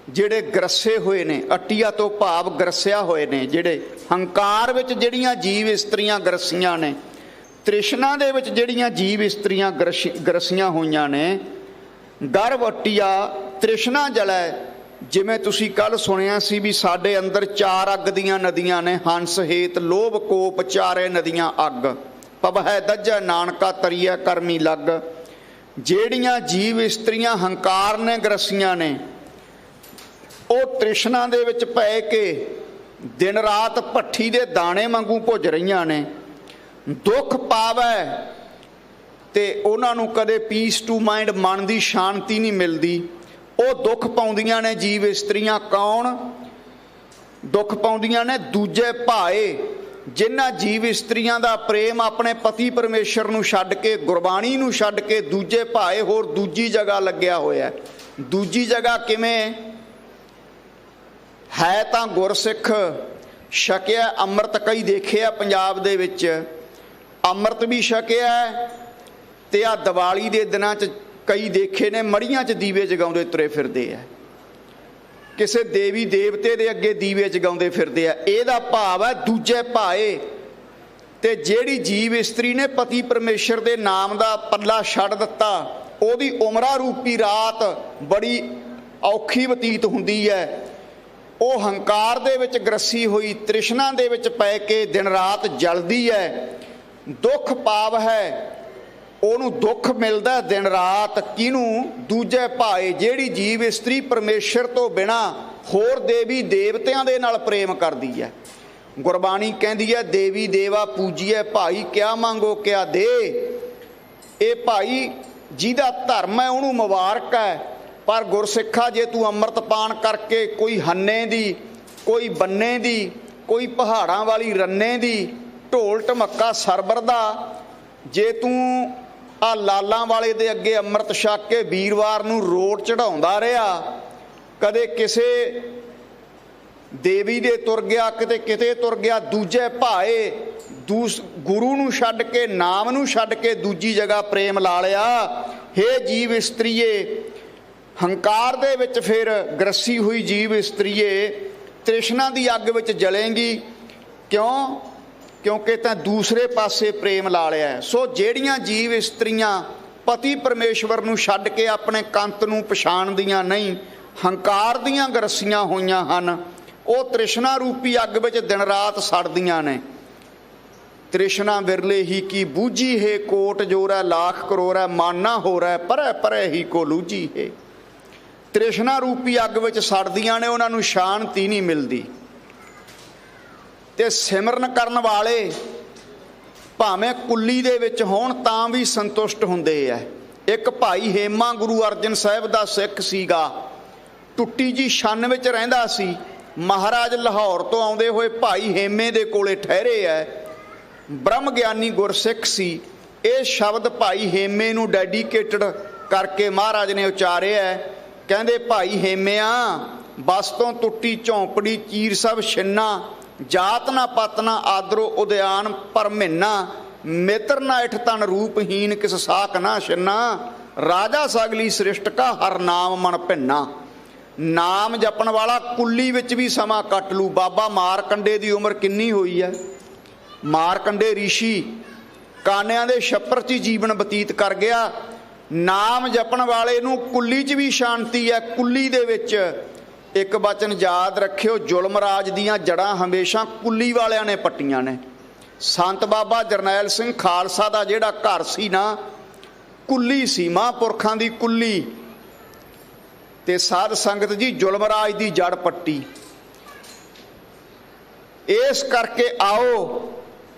ਜਿਹੜੇ ਗਰਸੇ ਹੋਏ ਨੇ, ਅਟਿਆ ਤੋਂ ਭਾਵ ਗਰਸਿਆ ਹੋਏ ਨੇ। ਜਿਹੜੇ ਹੰਕਾਰ ਵਿੱਚ ਜਿਹੜੀਆਂ ਜੀਵ ਇਸਤਰੀਆਂ ਗਰਸੀਆਂ ਨੇ, ਤ੍ਰਿਸ਼ਨਾ ਦੇ ਵਿੱਚ ਜਿਹੜੀਆਂ ਜੀਵ ਇਸਤਰੀਆਂ ਗਰਸੀਆਂ ਹੋਈਆਂ ਨੇ। ਗਰਭ ਅਟਿਆ ਤ੍ਰਿਸ਼ਨਾ ਜਲੈ। ਜਿਵੇਂ ਤੁਸੀਂ ਕੱਲ ਸੁਣਿਆ ਸੀ ਵੀ ਸਾਡੇ ਅੰਦਰ 4 ਅੱਗ ਦੀਆਂ ਨਦੀਆਂ ਨੇ, ਹੰਸ ਹੇਤ ਲੋਭ ਕੋਪ ਚਾਰੇ ਨਦੀਆਂ ਅੱਗ, ਪਵਹਿ ਦੱਜੈ ਨਾਨਕਾ ਤਰੀਐ ਕਰਮੀ ਲੱਗ। ਜਿਹੜੀਆਂ ਜੀਵ ਇਸਤਰੀਆਂ ਹੰਕਾਰ ਨੇ ਗਰਸੀਆਂ ਨੇ, ਉਹ ਤ੍ਰਿਸ਼ਨਾ ਦੇ ਵਿੱਚ ਪੈ ਕੇ ਦਿਨ ਰਾਤ ਭੱਠੀ ਦੇ ਦਾਣੇ ਵਾਂਗੂ ਭੁੱਜ ਰਹੀਆਂ ਨੇ। ਦੁੱਖ ਪਾਵੈ ਤੇ ਉਹਨਾਂ ਨੂੰ ਕਦੇ ਪੀਸ ਟੂ ਮਾਈਂਡ, ਮਨ ਦੀ ਸ਼ਾਂਤੀ ਨਹੀਂ ਮਿਲਦੀ। ਉਹ ਦੁੱਖ ਪਾਉਂਦੀਆਂ ਨੇ ਜੀਵ ਇਸਤਰੀਆਂ। ਕੌਣ ਦੁੱਖ ਪਾਉਂਦੀਆਂ ਨੇ? ਦੂਜੇ ਭਾਏ। ਜਿਨ੍ਹਾਂ ਜੀਵ ਇਸਤਰੀਆਂ ਦਾ ਪ੍ਰੇਮ ਆਪਣੇ ਪਤੀ ਪਰਮੇਸ਼ਰ ਨੂੰ ਛੱਡ ਕੇ, ਗੁਰਬਾਣੀ ਨੂੰ ਛੱਡ ਕੇ, ਦੂਜੇ ਭਾਏ ਹੋਰ ਦੂਜੀ ਜਗ੍ਹਾ ਲੱਗਿਆ ਹੋਇਆ। ਦੂਜੀ ਜਗ੍ਹਾ ਕਿਵੇਂ ਹੈ? ਤਾਂ ਗੁਰਸਿੱਖ ਛਕਿਆ ਅੰਮ੍ਰਿਤ, ਕਈ ਦੇਖਿਆ ਪੰਜਾਬ ਦੇ ਵਿੱਚ ਅੰਮ੍ਰਿਤ ਵੀ ਛਕਿਆ, ਤੇ ਆ ਦੀਵਾਲੀ ਦੇ ਦਿਨਾਂ 'ਚ ਕਈ ਦੇਖੇ ਨੇ ਮੜੀਆਂ 'ਚ ਦੀਵੇ ਜਗਾਉਂਦੇ ਤੁਰੇ ਫਿਰਦੇ ਆ, ਕਿਸੇ ਦੇਵੀ ਦੇਵਤੇ ਦੇ ਅੱਗੇ ਦੀਵੇ ਜਗਾਉਂਦੇ ਫਿਰਦੇ ਆ। ਇਹਦਾ ਭਾਵ ਹੈ ਦੂਜੇ ਭਾਏ। ਤੇ ਜਿਹੜੀ ਜੀਵ ਇਸਤਰੀ ਨੇ ਪਤੀ ਪਰਮੇਸ਼ਰ ਦੇ ਨਾਮ ਦਾ ਪੱਲਾ ਛੱਡ ਦਿੱਤਾ, ਉਹਦੀ ਉਮਰਾ ਰੂਪੀ ਰਾਤ ਬੜੀ ਔਖੀ ਬਤੀਤ ਹੁੰਦੀ ਹੈ। ਉਹ ਹੰਕਾਰ ਦੇ ਵਿੱਚ ਗਰਸੀ ਹੋਈ, ਤ੍ਰਿਸ਼ਨਾ ਦੇ ਵਿੱਚ ਪੈ ਕੇ ਦਿਨ ਰਾਤ ਜਲਦੀ ਹੈ। ਦੁੱਖ ਪਾਵ ਹੈ, ਉਹਨੂੰ ਦੁੱਖ ਮਿਲਦਾ ਦਿਨ ਰਾਤ। ਕਿਹਨੂੰ? ਦੂਜੇ ਭਾਏ। ਜਿਹੜੀ ਜੀਵ ਇਸਤਰੀ ਪਰਮੇਸ਼ਰ ਤੋਂ ਬਿਨਾਂ ਹੋਰ ਦੇਵੀ ਦੇਵਤਿਆਂ ਦੇ ਨਾਲ ਪ੍ਰੇਮ ਕਰਦੀ ਹੈ। ਗੁਰਬਾਣੀ ਕਹਿੰਦੀ ਹੈ ਦੇਵੀ ਦੇਵਾ ਪੂਜੀਏ ਭਾਈ, ਕਿਆ ਮੰਗੋ ਕਿਆ ਦੇ। ਇਹ ਭਾਈ ਜਿਹਦਾ ਧਰਮ ਹੈ ਉਹਨੂੰ ਮੁਬਾਰਕ ਹੈ। ਪਰ ਗੁਰਸਿੱਖਾ, ਜੇ ਤੂੰ ਅੰਮ੍ਰਿਤ ਪਾਨ ਕਰਕੇ ਕੋਈ ਹੰਨੇ ਦੀ, ਕੋਈ ਬੰਨੇ ਦੀ, ਕੋਈ ਪਹਾੜਾਂ ਵਾਲੀ ਰੰਨੇ ਦੀ, ਢੋਲ ਢਮੱਕਾ ਸਰਬਰ ਦਾ, ਜੇ ਤੂੰ ਆ ਲਾਲਾਂ ਵਾਲੇ ਦੇ ਅੱਗੇ ਅੰਮ੍ਰਿਤ ਛਕ ਕੇ ਵੀਰਵਾਰ ਨੂੰ ਰੋਟ ਚੜਾਉਂਦਾ ਰਿਹਾ, ਕਦੇ ਕਿਸੇ ਦੇਵੀ ਦੇ ਤੁਰ ਗਿਆ, ਕਿਤੇ ਤੁਰ ਗਿਆ, ਦੂਜੇ ਭਾਏ ਗੁਰੂ ਨੂੰ ਛੱਡ ਕੇ, ਨਾਮ ਨੂੰ ਛੱਡ ਕੇ ਦੂਜੀ ਜਗ੍ਹਾ ਪ੍ਰੇਮ ਲਾ ਲਿਆ। ਹੇ ਜੀਵ ਇਸਤਰੀਏ, ਹੰਕਾਰ ਦੇ ਵਿੱਚ ਫਿਰ ਗਰਸੀ ਹੋਈ ਜੀਵ ਇਸਤਰੀਏ, ਤ੍ਰਿਸ਼ਨਾ ਦੀ ਅੱਗ ਵਿੱਚ ਜਲੇਂਗੀ। ਕਿਉਂ? ਕਿਉਂਕਿ ਤਾਂ ਦੂਸਰੇ ਪਾਸੇ ਪ੍ਰੇਮ ਲਾ ਲਿਆ। ਸੋ ਜਿਹੜੀਆਂ ਜੀਵ ਇਸਤਰੀਆਂ ਪਤੀ ਪਰਮੇਸ਼ਵਰ ਨੂੰ ਛੱਡ ਕੇ ਆਪਣੇ ਕੰਤ ਨੂੰ ਪਛਾਣਦੀਆਂ ਨਹੀਂ, ਹੰਕਾਰ ਦੀਆਂ ਗਰਸੀਆਂ ਹੋਈਆਂ ਹਨ, ਉਹ ਤ੍ਰਿਸ਼ਨਾ ਰੂਪੀ ਅੱਗ ਵਿੱਚ ਦਿਨ ਰਾਤ ਸੜਦੀਆਂ ਨੇ। ਤ੍ਰਿਸ਼ਨਾ ਬਿਰਲੇ ਹੀ ਕੀ ਬੂਝੀ ਹੈ, ਕੋਟ ਜੋਰੈ ਲੱਖ ਕਰੋੜੈ, ਮਾਨਾ ਹੋਰੈ ਪਰੈ ਪਰੈ ਹੀ ਕੋ ਲੂਝੀ ਹੈ। ਤ੍ਰਿਸ਼ਨਾ ਰੂਪੀ ਅੱਗ ਵਿੱਚ ਸੜਦੀਆਂ ਨੇ, ਉਹਨਾਂ ਨੂੰ ਸ਼ਾਂਤੀ ਨਹੀਂ ਮਿਲਦੀ। ਤੇ ਸਿਮਰਨ ਕਰਨ ਵਾਲੇ ਭਾਵੇਂ ਕੁੱਲੀ ਦੇ ਵਿੱਚ ਹੋਣ ਤਾਂ ਵੀ ਸੰਤੁਸ਼ਟ ਹੁੰਦੇ ਆ। ਇੱਕ ਭਾਈ ਹੇਮਾ ਗੁਰੂ ਅਰਜਨ ਸਾਹਿਬ ਦਾ ਸਿੱਖ ਸੀਗਾ, ਟੁੱਟੀ ਜੀ ਛੰਨ ਵਿੱਚ ਰਹਿੰਦਾ ਸੀ। ਮਹਾਰਾਜ ਲਾਹੌਰ ਤੋਂ ਆਉਂਦੇ ਹੋਏ ਭਾਈ ਹੇਮੇ ਦੇ ਕੋਲੇ ਠਹਿਰੇ ਐ। ਬ੍ਰਹਮ ਗਿਆਨੀ ਗੁਰਸਿੱਖ ਸੀ। ਇਹ ਸ਼ਬਦ ਭਾਈ ਹੇਮੇ ਨੂੰ ਡੈਡੀਕੇਟਡ ਕਰਕੇ ਮਹਾਰਾਜ ਨੇ ਉਚਾਰਿਆ। ਕਹਿੰਦੇ ਭਾਈ ਹੇਮਿਆ, ਬਸ ਤੋਂ ਟੁੱਟੀ ਝੌਂਪੜੀ ਚੀਰ ਸਭ ਛਿੰਨਾ, ਜਾਤ ਨਾ ਪਤ ਨਾ ਆਦਰੋ ਉਦਿਆਨ ਪਰ ਮਹੀਨਾ, ਮਿੱਤਰ ਨਾ ਇਠ ਤਨ ਰੂਪਹੀਨ ਕਿਸ ਸਾਕ ਨਾ ਛਿੰਨਾ, ਰਾਜਾ ਸਗਲੀ ਸ੍ਰਿਸ਼ਟ ਕਾ ਹਰ ਨਾਮ ਮਨ ਭਿੰਨਾ। ਨਾਮ ਜਪਣ ਵਾਲਾ ਕੁੱਲੀ ਵਿੱਚ ਵੀ ਸਮਾਂ ਕੱਟ ਲੂ। ਬਾਬਾ ਮਾਰਕੰਡੇ ਦੀ ਉਮਰ ਕਿੰਨੀ ਹੋਈ ਹੈ? ਮਾਰਕੰਡੇ ਰਿਸ਼ੀ ਕਾਨਿਆਂ ਦੇ ਛੱਪਰ 'ਚ ਹੀ ਜੀਵਨ ਬਤੀਤ ਕਰ ਗਿਆ। ਨਾਮ ਜਪਣ ਵਾਲੇ ਨੂੰ ਕੁੱਲੀ 'ਚ ਵੀ ਸ਼ਾਂਤੀ ਹੈ। ਕੁੱਲੀ ਦੇ ਵਿੱਚ ਇੱਕ ਬਚਨ ਯਾਦ ਰੱਖਿਓ, ਜ਼ੁਲਮ ਰਾਜ ਦੀਆਂ ਜੜ੍ਹਾਂ ਹਮੇਸ਼ਾ ਕੁੱਲੀ ਵਾਲਿਆਂ ਨੇ ਪੱਟੀਆਂ ਨੇ। ਸੰਤ ਬਾਬਾ ਜਰਨੈਲ ਸਿੰਘ ਖਾਲਸਾ ਦਾ ਜਿਹੜਾ ਘਰ ਸੀ ਨਾ, ਕੁੱਲੀ ਸੀ, ਮਹਾਂਪੁਰਖਾਂ ਦੀ ਕੁੱਲੀ। ਤੇ ਸਾਧ ਸੰਗਤ ਜੀ ਜ਼ੁਲਮ ਰਾਜ ਦੀ ਜੜ ਪੱਟੀ। ਇਸ ਕਰਕੇ ਆਓ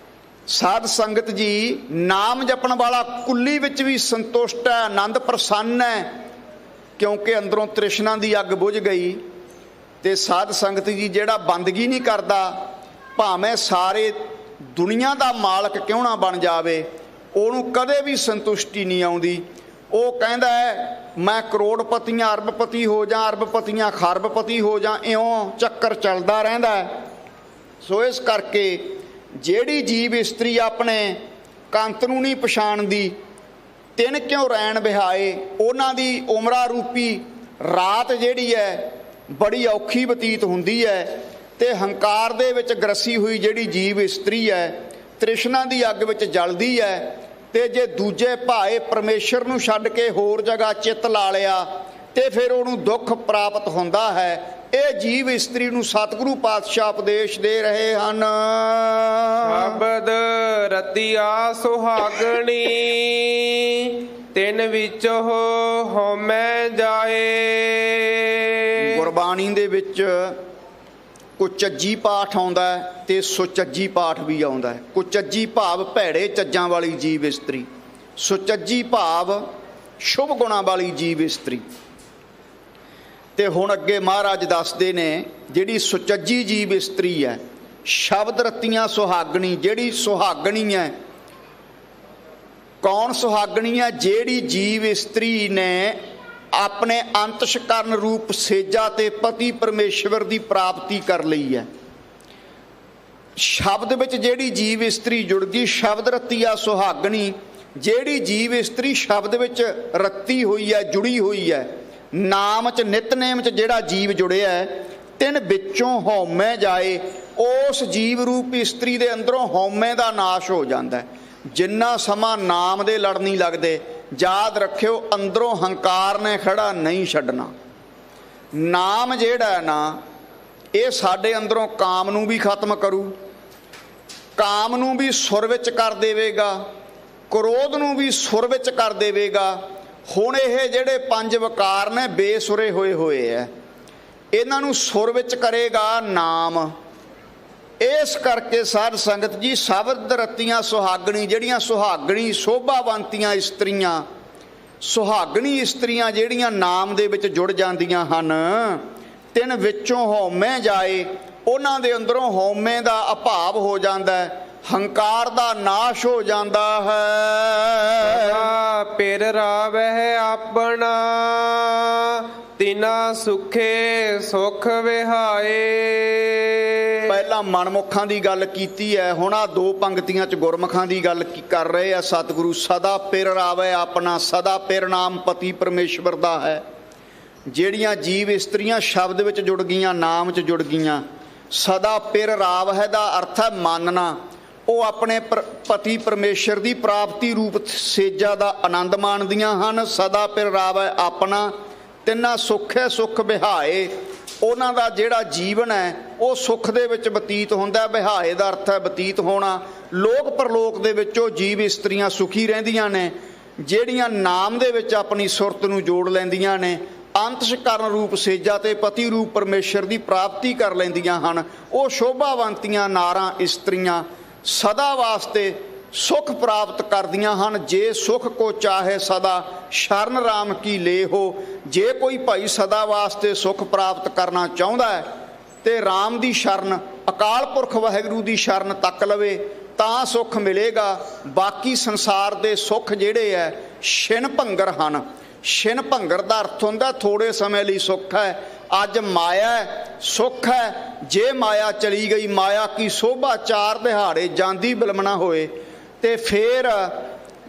ਸਾਧ ਸੰਗਤ ਜੀ, ਨਾਮ ਜਪਣ ਵਾਲਾ ਕੁੱਲੀ ਵਿੱਚ ਵੀ ਸੰਤੁਸ਼ਟ ਹੈ, ਆਨੰਦ ਪ੍ਰਸੰਨ ਹੈ, ਕਿਉਂਕਿ ਅੰਦਰੋਂ ਤ੍ਰਿਸ਼ਨਾ ਦੀ ਅੱਗ ਬੁਝ ਗਈ। ਤੇ ਸਾਧ ਸੰਗਤ ਜੀ, ਜਿਹੜਾ ਬੰਦਗੀ ਨਹੀਂ ਕਰਦਾ, ਭਾਵੇਂ ਸਾਰੇ ਦੁਨੀਆ ਦਾ ਮਾਲਕ ਕਿਉਂ ਨਾ ਬਣ ਜਾਵੇ, ਉਹਨੂੰ ਕਦੇ ਵੀ ਸੰਤੁਸ਼ਟੀ ਨਹੀਂ ਆਉਂਦੀ। ਉਹ ਕਹਿੰਦਾ ਹੈ ਮੈਂ ਕਰੋੜਪਤੀਆਂ ਅਰਬਪਤੀ ਹੋ ਜਾਂ, ਅਰਬਪਤੀਆਂ ਖਰਬਪਤੀ ਹੋ ਜਾਂ, ਇਉਂ ਚੱਕਰ ਚੱਲਦਾ ਰਹਿੰਦਾ ਹੈ। ਸੋ ਇਸ ਕਰਕੇ ਜਿਹੜੀ ਜੀਵ ਇਸਤਰੀ ਆਪਣੇ ਕੰਤ ਨੂੰ ਨਹੀਂ ਪਛਾਣਦੀ, ਤਿੰਨ ਕਿਉਂ ਰੈਣ ਬਿਹਾਏ, ਉਹਨਾਂ ਦੀ ਉਮਰਾ ਰੂਪੀ ਰਾਤ ਜਿਹੜੀ ਹੈ ਬੜੀ ਔਖੀ ਬਤੀਤ ਹੁੰਦੀ ਹੈ। ਤੇ ਹੰਕਾਰ ਦੇ ਵਿੱਚ ਗਰਸੀ ਹੋਈ ਜਿਹੜੀ ਜੀਵ ਇਸਤਰੀ ਹੈ, ਤ੍ਰਿਸ਼ਨਾ ਦੀ ਅੱਗ ਵਿੱਚ ਜਲਦੀ ਹੈ। ਤੇ ਜੇ ਦੂਜੇ ਭਾਏ ਪਰਮੇਸ਼ਰ ਨੂੰ ਛੱਡ ਕੇ ਹੋਰ ਜਗ੍ਹਾ ਚਿੱਤ ਲਾ ਲਿਆ ਤੇ ਫਿਰ ਉਹਨੂੰ ਦੁੱਖ ਪ੍ਰਾਪਤ ਹੁੰਦਾ ਹੈ। ਇਹ ਜੀਵ ਇਸਤਰੀ ਨੂੰ ਸਤਿਗੁਰੂ ਪਾਤਸ਼ਾਹ ਉਪਦੇਸ਼ ਦੇ ਰਹੇ ਹਨ। ਸ਼ਬਦ ਰਤੀਆ ਸੁਹਾਗਣੀ, ਤਿੰਨ ਵਿੱਚ ਹਉਮੈ ਜਾਏ। ਗੁਰਬਾਣੀ ਦੇ ਵਿੱਚ ਕੁਚੱਜੀ ਪਾਠ ਆਉਂਦਾ ਹੈ ਤੇ ਸੁਚੱਜੀ ਪਾਠ ਵੀ ਆਉਂਦਾ ਹੈ। ਕੁਚੱਜੀ ਭਾਵ ਭੈੜੇ ਚੱਜਾਂ ਵਾਲੀ ਜੀਵ ਇਸਤਰੀ, ਸੁਚੱਜੀ ਭਾਵ ਸ਼ੁਭ ਗੁਣਾਂ ਵਾਲੀ ਜੀਵ ਇਸਤਰੀ। ਤੇ ਹੁਣ ਅੱਗੇ ਮਹਾਰਾਜ ਦੱਸਦੇ ਨੇ, ਜਿਹੜੀ ਸੁਚੱਜੀ ਜੀਵ ਇਸਤਰੀ ਹੈ, ਸ਼ਬਦ ਰਤੀਆਂ ਸੁਹਾਗਣੀ, ਜਿਹੜੀ ਸੁਹਾਗਣੀ ਹੈ। ਕੌਣ ਸੁਹਾਗਣੀ ਹੈ? ਜਿਹੜੀ ਜੀਵ ਇਸਤਰੀ ਨੇ ਆਪਣੇ ਅੰਤਸ਼ਕਰਨ ਰੂਪ ਸੇਜਾ ਤੇ ਪਤੀ ਪਰਮੇਸ਼ਵਰ ਦੀ ਪ੍ਰਾਪਤੀ ਕਰ ਲਈ ਹੈ। ਸ਼ਬਦ ਵਿੱਚ ਜਿਹੜੀ ਜੀਵ ਇਸਤਰੀ ਜੁੜ ਗਈ, ਸ਼ਬਦ ਰਤੀਆ ਸੁਹਾਗਣੀ, ਜਿਹੜੀ ਜੀਵ ਇਸਤਰੀ ਸ਼ਬਦ ਵਿੱਚ ਰੱਤੀ ਹੋਈ ਹੈ, ਜੁੜੀ ਹੋਈ ਹੈ। ਨਾਮ 'ਚ ਨਿਤਨੇਮ 'ਚ ਜਿਹੜਾ ਜੀਵ ਜੁੜਿਆ ਹੈ, ਤਿੰਨ ਵਿੱਚੋਂ ਹਉਮੈ ਜਾਏ। ਉਸ ਜੀਵ ਰੂਪ ਇਸਤਰੀ ਦੇ ਅੰਦਰੋਂ ਹਉਮੈ ਦਾ ਨਾਸ਼ ਹੋ ਜਾਂਦਾ ਹੈ। ਜਿੰਨਾ ਸਮਾਂ ਨਾਮ ਦੇ ਲੜ ਨਹੀਂ ਲੱਗਦੇ, ਯਾਦ ਰੱਖਿਓ ਅੰਦਰੋਂ ਹੰਕਾਰ ਨੇ ਖੜਾ ਨਹੀਂ ਛੱਡਣਾ। ਨਾਮ ਜਿਹੜਾ ਨਾ, ਇਹ ਸਾਡੇ ਅੰਦਰੋਂ ਕਾਮ ਨੂੰ ਵੀ ਖਤਮ ਕਰੂ, ਕਾਮ ਨੂੰ ਵੀ ਸੁਰ ਵਿੱਚ ਕਰ ਦੇਵੇਗਾ, ਕ੍ਰੋਧ ਨੂੰ ਵੀ ਸੁਰ ਵਿੱਚ ਕਰ ਦੇਵੇਗਾ। ਹੁਣ ਇਹ ਜਿਹੜੇ ਪੰਜ ਵਿਕਾਰ ਨੇ ਬੇਸੁਰੇ ਹੋਏ ਹੈ, ਇਹਨਾਂ ਨੂੰ ਸੁਰ ਵਿੱਚ ਕਰੇਗਾ ਨਾਮ। ਇਸ ਕਰਕੇ ਸਾਧ ਸੰਗਤ ਜੀ, ਸ਼ਬਦ ਰਤੀਆਂ ਸੁਹਾਗਣੀ, ਜਿਹੜੀਆਂ ਸੁਹਾਗਣੀ ਸ਼ੋਭਾਵੰਤੀਆਂ ਇਸਤਰੀਆਂ, ਸੁਹਾਗਣੀ ਇਸਤਰੀਆਂ ਜਿਹੜੀਆਂ ਨਾਮ ਦੇ ਵਿੱਚ ਜੁੜ ਜਾਂਦੀਆਂ ਹਨ, ਤਿੰਨ ਵਿੱਚੋਂ ਹਉਮੈ ਜਾਏ। ਉਹਨਾਂ ਦੇ ਅੰਦਰੋਂ ਹਉਮੈ ਦਾ ਅਭਾਵ ਹੋ ਜਾਂਦਾ ਹੈ, ਹੰਕਾਰ ਦਾ ਨਾਸ਼ ਹੋ ਜਾਂਦਾ ਹੈ। ਪਿਰ ਰਾਵਹਿ ਆਪਣਾ, ਤਿਨਾ ਸੁਖੇ ਸੁਖ ਵਿਹਾਏ। ਪਹਿਲਾਂ ਮਨਮੁਖਾਂ ਦੀ ਗੱਲ ਕੀਤੀ ਹੈ, ਹੁਣ ਆ ਦੋ ਪੰਕਤੀਆਂ 'ਚ ਗੁਰਮੁਖਾਂ ਦੀ ਗੱਲ ਕਰ ਰਹੇ ਆ ਸਤਿਗੁਰੂ। ਸਦਾ ਪਿਰ ਰਾਵੈ ਆਪਣਾ, ਸਦਾ ਪਿਰ ਨਾਮ ਪਤੀ ਪਰਮੇਸ਼ਵਰ ਦਾ ਹੈ। ਜਿਹੜੀਆਂ ਜੀਵ ਇਸਤਰੀਆਂ ਸ਼ਬਦ ਵਿੱਚ ਜੁੜ ਗਈਆਂ, ਨਾਮ 'ਚ ਜੁੜ ਗਈਆਂ, ਸਦਾ ਪਿਰ ਰਾਵ ਹੈ ਦਾ ਅਰਥ ਹੈ ਮੰਨਣਾ। ਉਹ ਆਪਣੇ ਪਤੀ ਪਰਮੇਸ਼ਰ ਦੀ ਪ੍ਰਾਪਤੀ ਰੂਪ ਸੇਜਾ ਦਾ ਆਨੰਦ ਮਾਣਦੀਆਂ ਹਨ। ਸਦਾ ਪਿਰ ਰਾਵੈ ਆਪਣਾ, ਤਿੰਨਾਂ ਸੁੱਖ ਹੈ ਸੁੱਖ ਵਿਹਾਏ। ਉਹਨਾਂ ਦਾ ਜਿਹੜਾ ਜੀਵਨ ਹੈ ਉਹ ਸੁੱਖ ਦੇ ਵਿੱਚ ਬਤੀਤ ਹੁੰਦਾ। ਵਿਹਾਏ ਦਾ ਅਰਥ ਹੈ ਬਤੀਤ ਹੋਣਾ। ਲੋਕ ਪਰਲੋਕ ਦੇ ਵਿੱਚ ਉਹ ਜੀਵ ਇਸਤਰੀਆਂ ਸੁਖੀ ਰਹਿੰਦੀਆਂ ਨੇ ਜਿਹੜੀਆਂ ਨਾਮ ਦੇ ਵਿੱਚ ਆਪਣੀ ਸੁਰਤ ਨੂੰ ਜੋੜ ਲੈਂਦੀਆਂ ਨੇ, ਅੰਤਸ਼ਕਰਨ ਰੂਪ ਸੇਜਾ ਤੇ ਪਤੀ ਰੂਪ ਪਰਮੇਸ਼ਰ ਦੀ ਪ੍ਰਾਪਤੀ ਕਰ ਲੈਂਦੀਆਂ ਹਨ। ਉਹ ਸ਼ੋਭਾਵੰਤੀਆਂ ਨਾਰਾਂ ਇਸਤਰੀਆਂ ਸਦਾ ਵਾਸਤੇ ਸੁਖ ਪ੍ਰਾਪਤ ਕਰਦੀਆਂ ਹਨ। ਜੇ ਸੁਖ ਕੋ ਚਾਹੇ ਸਦਾ ਸ਼ਰਨ ਰਾਮ ਕੀ ਲੇ ਹੋ। ਜੇ ਕੋਈ ਭਾਈ ਸਦਾ ਵਾਸਤੇ ਸੁਖ ਪ੍ਰਾਪਤ ਕਰਨਾ ਚਾਹੁੰਦਾ ਹੈ ਤੇ ਰਾਮ ਦੀ ਸ਼ਰਨ, ਅਕਾਲ ਪੁਰਖ ਵਾਹਿਗੁਰੂ ਦੀ ਸ਼ਰਨ ਤੱਕ ਲਵੇ ਤਾਂ ਸੁੱਖ ਮਿਲੇਗਾ। ਬਾਕੀ ਸੰਸਾਰ ਦੇ ਸੁੱਖ ਜਿਹੜੇ ਹੈ ਛਿਨ ਭੰਗਰ ਹਨ। ਛਿਨ ਭੰਗਰ ਦਾ ਅਰਥ ਹੁੰਦਾ ਥੋੜ੍ਹੇ ਸਮੇਂ ਲਈ ਸੁੱਖ ਹੈ। ਅੱਜ ਮਾਇਆ ਸੁੱਖ ਹੈ, ਜੇ ਮਾਇਆ ਚਲੀ ਗਈ, ਮਾਇਆ ਕੀ ਸੋਭਾ 4 ਦਿਹਾੜੇ ਜਾਂਦੀ ਬਿਲਮਣਾ ਹੋਏ ਤੇ ਫੇਰ